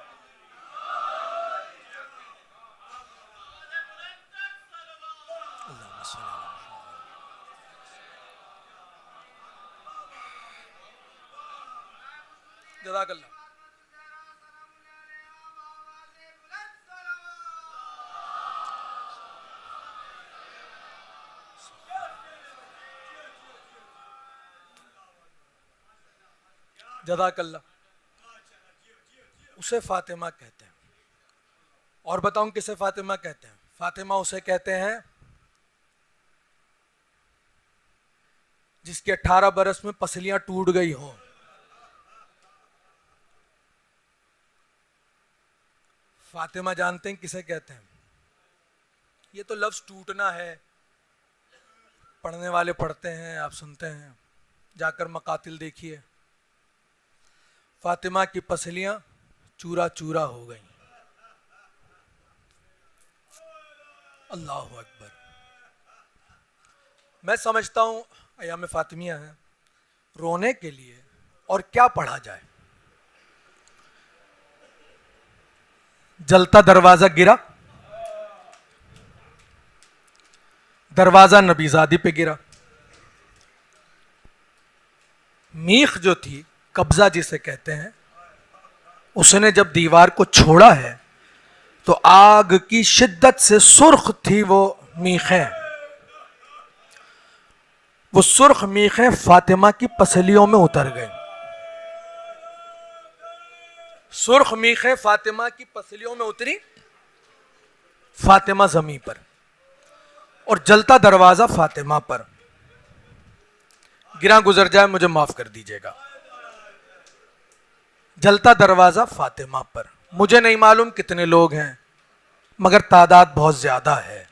جزاک اللہ. جزاک اللہ. اسے فاطمہ کہتے ہیں. اور بتاؤں کسے فاطمہ کہتے ہیں؟ فاطمہ اسے کہتے ہیں جس کے 18 برس میں پسلیاں ٹوٹ گئی ہوں. فاطمہ جانتے ہیں کسے کہتے ہیں؟ یہ تو لفظ ٹوٹنا ہے، پڑھنے والے پڑھتے ہیں، آپ سنتے ہیں، جا کر مقاتل دیکھیے. فاطمہ کی پسلیاں چورا چورا ہو گئیں. اللہ اکبر. میں سمجھتا ہوں ایام فاطمیہ ہیں رونے کے لیے اور کیا پڑھا جائے. جلتا دروازہ گرا، دروازہ نبی زادی پہ گرا. میخ جو تھی، قبضہ جسے کہتے ہیں، اس نے جب دیوار کو چھوڑا ہے تو آگ کی شدت سے سرخ تھی وہ میخیں. وہ سرخ میخیں فاطمہ کی پسلیوں میں اتر گئیں. سرخ میخیں فاطمہ کی پسلیوں میں اتری، فاطمہ زمین پر، اور جلتا دروازہ فاطمہ پر. گراں گزر جائے مجھے معاف کر دیجیے گا. جلتا دروازہ فاطمہ پر. مجھے نہیں معلوم کتنے لوگ ہیں، مگر تعداد بہت زیادہ ہے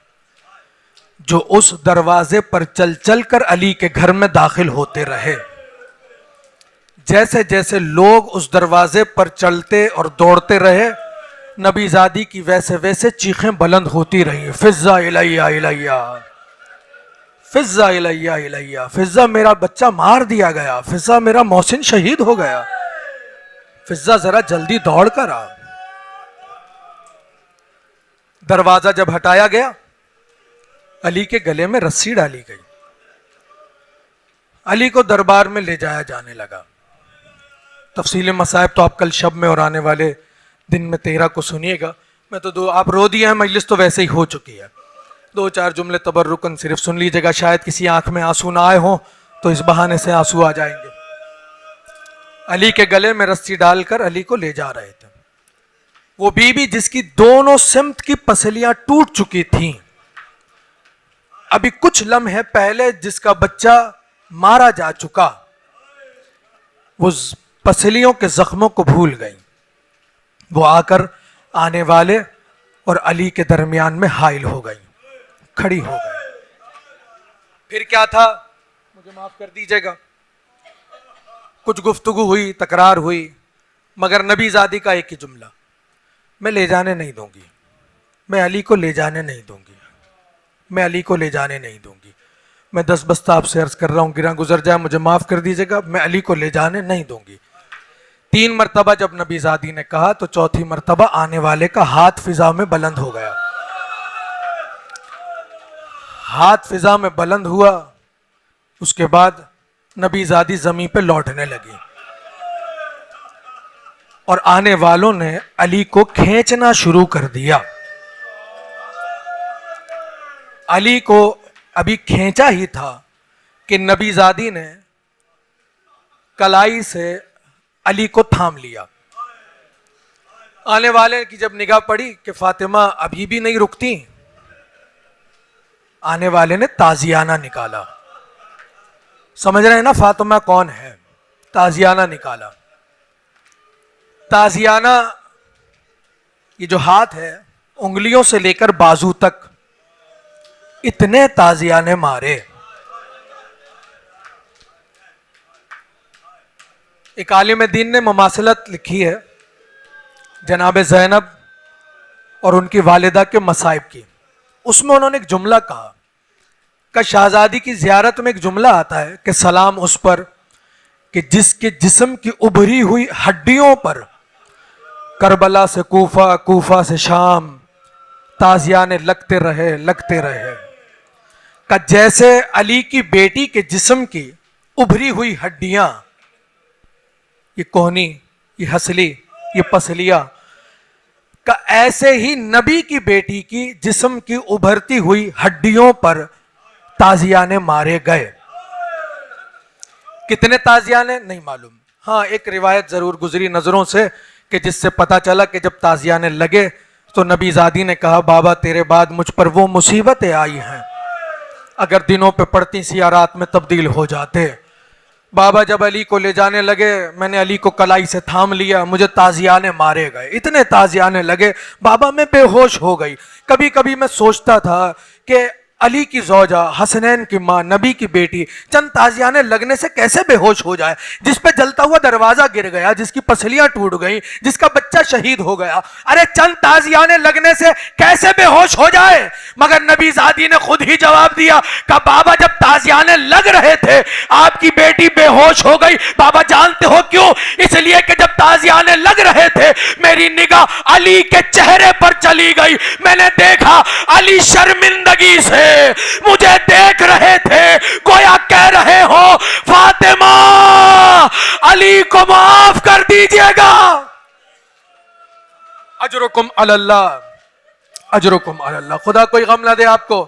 جو اس دروازے پر چل چل کر علی کے گھر میں داخل ہوتے رہے. جیسے جیسے لوگ اس دروازے پر چلتے اور دوڑتے رہے، نبی زادی کی ویسے ویسے چیخیں بلند ہوتی رہی. فزا الیہ الیہ، فزا الیہ الیہ، فزا میرا بچہ مار دیا گیا، فزا میرا محسن شہید ہو گیا، فزا ذرا جلدی دوڑ کر آ. دروازہ جب ہٹایا گیا، علی کے گلے میں رسی ڈالی گئی. علی کو دربار میں لے جایا جانے لگا. تفصیل مصائب تو آپ کل شب میں اور آنے والے دن میں 13 کو سنیے گا. میں تو آپ رو دیے ہیں، مجلس تو ویسے ہی ہو چکی ہے. 2-4 جملے تبرکن صرف سن لیجیے گا، شاید کسی آنکھ میں آنسو نہ آئے ہوں تو اس بہانے سے آنسو آ جائیں گے. علی کے گلے میں رسی ڈال کر علی کو لے جا رہے تھے. وہ بی بی جس کی دونوں سمت کی پسلیاں ٹوٹ چکی تھیں، ابھی کچھ لمحے پہلے جس کا بچہ مارا جا چکا، وہ پسلیوں کے زخموں کو بھول گئی. وہ آ کر آنے والے اور علی کے درمیان میں حائل ہو گئی، کھڑی ہو گئی. پھر کیا تھا مجھے معاف کر دیجیے گا، کچھ گفتگو ہوئی، تکرار ہوئی، مگر نبی زادی کا ایک ہی جملہ، میں لے جانے نہیں دوں گی، میں علی کو لے جانے نہیں دوں گی، میں علی کو لے جانے نہیں دوں گی. میں 10 بستہ آپ سے عرض کر رہا ہوں، گراں گزر جائے مجھے معاف کر دیجیے گا، میں علی کو لے جانے نہیں دوں گی. 3 مرتبہ جب نبی زادی نے کہا تو 4تھی مرتبہ آنے والے کا ہاتھ فضا میں بلند ہو گیا. ہاتھ فضا میں بلند ہوا، اس کے بعد نبی زادی زمین پہ لوٹنے لگی اور آنے والوں نے علی کو کھینچنا شروع کر دیا. علی کو ابھی کھینچا ہی تھا کہ نبی زادی نے کلائی سے علی کو تھام لیا. آنے والے کی جب نگاہ پڑی کہ فاطمہ ابھی بھی نہیں رکتی، آنے والے نے تازیانہ نکالا. سمجھ رہے ہیں نا فاطمہ کون ہے؟ تازیانہ نکالا. تازیانہ یہ جو ہاتھ ہے، انگلیوں سے لے کر بازو تک اتنے تازیانے مارے. ایک عالم دین نے مماثلت لکھی ہے جناب زینب اور ان کی والدہ کے مصائب کی. اس میں انہوں نے ایک جملہ کہا کہ شہزادی کی زیارت میں ایک جملہ آتا ہے کہ سلام اس پر کہ جس کے جسم کی ابھری ہوئی ہڈیوں پر کربلا سے کوفہ، کوفہ سے شام تازیانے لگتے رہے لگتے رہے. کہ جیسے علی کی بیٹی کے جسم کی ابھری ہوئی ہڈیاں، یہ کوہنی، یہ ہسلی، یہ پسلیاں، کہ ایسے ہی نبی کی بیٹی کی جسم کی ابھرتی ہوئی ہڈیوں پر تازیانے مارے گئے. کتنے تازیانے نہیں معلوم، ہاں ایک روایت ضرور گزری نظروں سے کہ جس سے پتا چلا کہ جب تازیانے لگے تو نبی زادی نے کہا بابا تیرے بعد مجھ پر وہ مصیبتیں آئی ہیں اگر دنوں پہ پڑتی سی یا رات میں تبدیل ہو جاتے. بابا جب علی کو لے جانے لگے میں نے علی کو کلائی سے تھام لیا, مجھے تازیانے مارے گئے, اتنے تازیانے لگے بابا میں بے ہوش ہو گئی. کبھی کبھی میں سوچتا تھا کہ علی کی زوجہ, حسنین کی ماں, نبی کی بیٹی چند تازیانے لگنے سے کیسے بے ہوش ہو جائے, جس پہ جلتا ہوا دروازہ گر گیا, جس کی پسلیاں ٹوٹ گئیں, جس کا بچہ شہید ہو گیا, ارے چند تازیانے لگنے سے کیسے بے ہوش ہو جائے. مگر نبی زادی نے خود ہی جواب دیا کہ بابا جب تازیانے لگ رہے تھے آپ کی بیٹی بے ہوش ہو گئی. بابا جانتے ہو کیوں؟ اس لیے کہ جب تازیانے لگ رہے تھے میری نگاہ علی کے چہرے پر چلی گئی, میں نے دیکھا علی شرمندگی سے مجھے دیکھ رہے تھے, گویا کہہ رہے ہو فاطمہ علی کو معاف کر دیجئے گا. اجرکم علی اللہ, اجرکم علی اللہ. خدا کوئی غم نہ دے آپ کو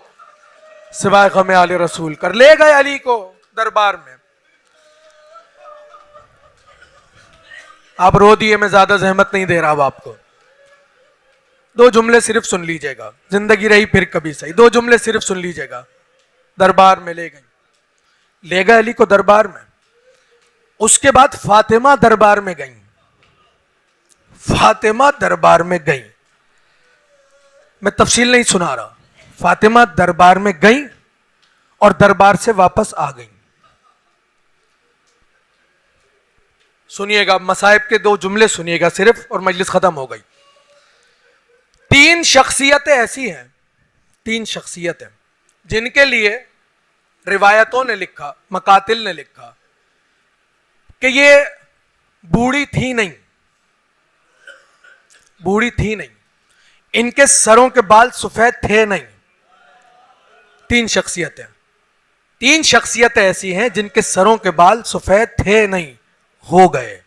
سوائے غم آل رسول کر. لے گئے علی کو دربار میں. آپ رو دیے, میں زیادہ زحمت نہیں دے رہا اب آپ کو. 2 جملے صرف سن لیجئے گا, زندگی رہی پھر کبھی صحیح, 2 جملے صرف سن لیجئے گا. دربار میں لے گئیں, لے گئے علی کو دربار میں. اس کے بعد فاطمہ دربار میں گئیں, فاطمہ دربار میں گئیں. میں تفصیل نہیں سنا رہا. فاطمہ دربار میں گئیں اور دربار سے واپس آ گئیں. سنیے گا, مصائب کے 2 جملے سنیے گا صرف اور مجلس ختم ہو گئی. 3 شخصیتیں ایسی ہیں, 3 شخصیتیں جن کے لیے روایتوں نے لکھا, مقاتل نے لکھا کہ یہ بوڑھی تھی نہیں, بوڑھی تھی نہیں, ان کے سروں کے بال سفید تھے نہیں. 3 شخصیتیں, 3 شخصیتیں ایسی ہیں جن کے سروں کے بال سفید تھے نہیں, ہو گئے,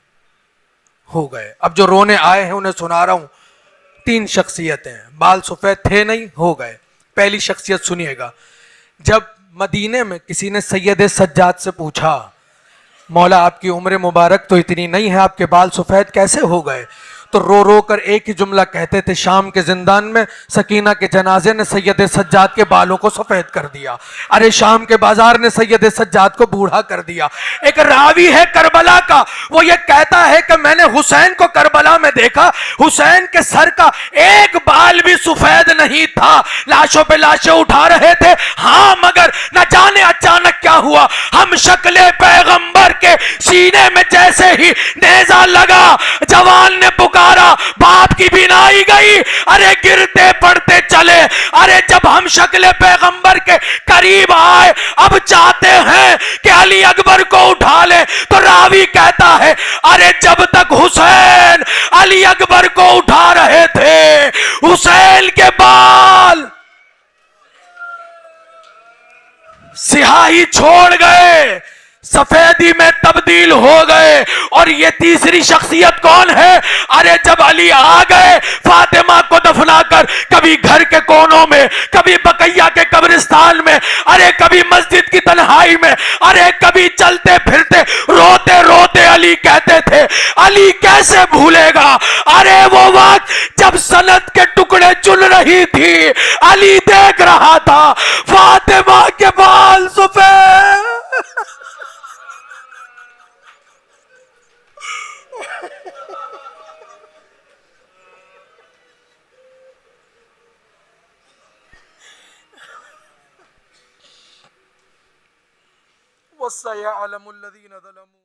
ہو گئے. اب جو رونے آئے ہیں انہیں سنا رہا ہوں. 3 شخصیتیں, بال سفید تھے نہیں, ہو گئے. پہلی شخصیت سنیے گا. جب مدینے میں کسی نے سید سجاد سے پوچھا مولا آپ کی عمر مبارک تو اتنی نہیں ہے, آپ کے بال سفید کیسے ہو گئے؟ تو رو رو کر ایک ہی جملہ کہتے تھے, شام کے زندان میں سکینہ کے جنازے نے سید سجاد کے بالوں کو سفید کر دیا. ارے شام کے بازار نے سید سجاد کو بوڑھا کر دیا. ایک راوی ہے کربلا کا, وہ یہ کہتا ہے کہ میں نے حسین کو کربلا میں دیکھا, حسین کے سر کا ایک بال بھی سفید نہیں تھا, لاشوں پہ لاشیں اٹھا رہے تھے. ہاں مگر نہ جانے اچانک کیا ہوا, ہم شکل پیغمبر کے سینے میں جیسے ہی نیزہ لگا, جوان نے پکارا باپ کی بینائی گئی, ارے گرتے پڑتے چلے. ارے جب ہم شکل پیغمبر کے قریب آئے, اب چاہتے ہیں کہ علی اکبر کو اٹھا لے, تو راوی کہتا ہے ارے جب تک حسین علی اکبر کو اٹھا رہے تھے حسین کے بال سیاہی چھوڑ گئے, سفیدی میں تبدیل ہو گئے. اور یہ تیسری شخصیت کون ہے؟ ارے جب علی آ گئے فاطمہ کو دفنا کر, کبھی گھر کے کونوں میں, کبھی بقیہ کے قبرستان میں, ارے کبھی مسجد کی تنہائی میں, ارے کبھی چلتے پھرتے روتے روتے علی کہتے تھے علی کیسے بھولے گا, ارے وہ وقت جب سنت کے ٹکڑے چن رہی تھی, علی دیکھ رہا تھا فاطمہ کے بال سفید. وَسَيَعْلَمُ الَّذِينَ ظَلَمُوا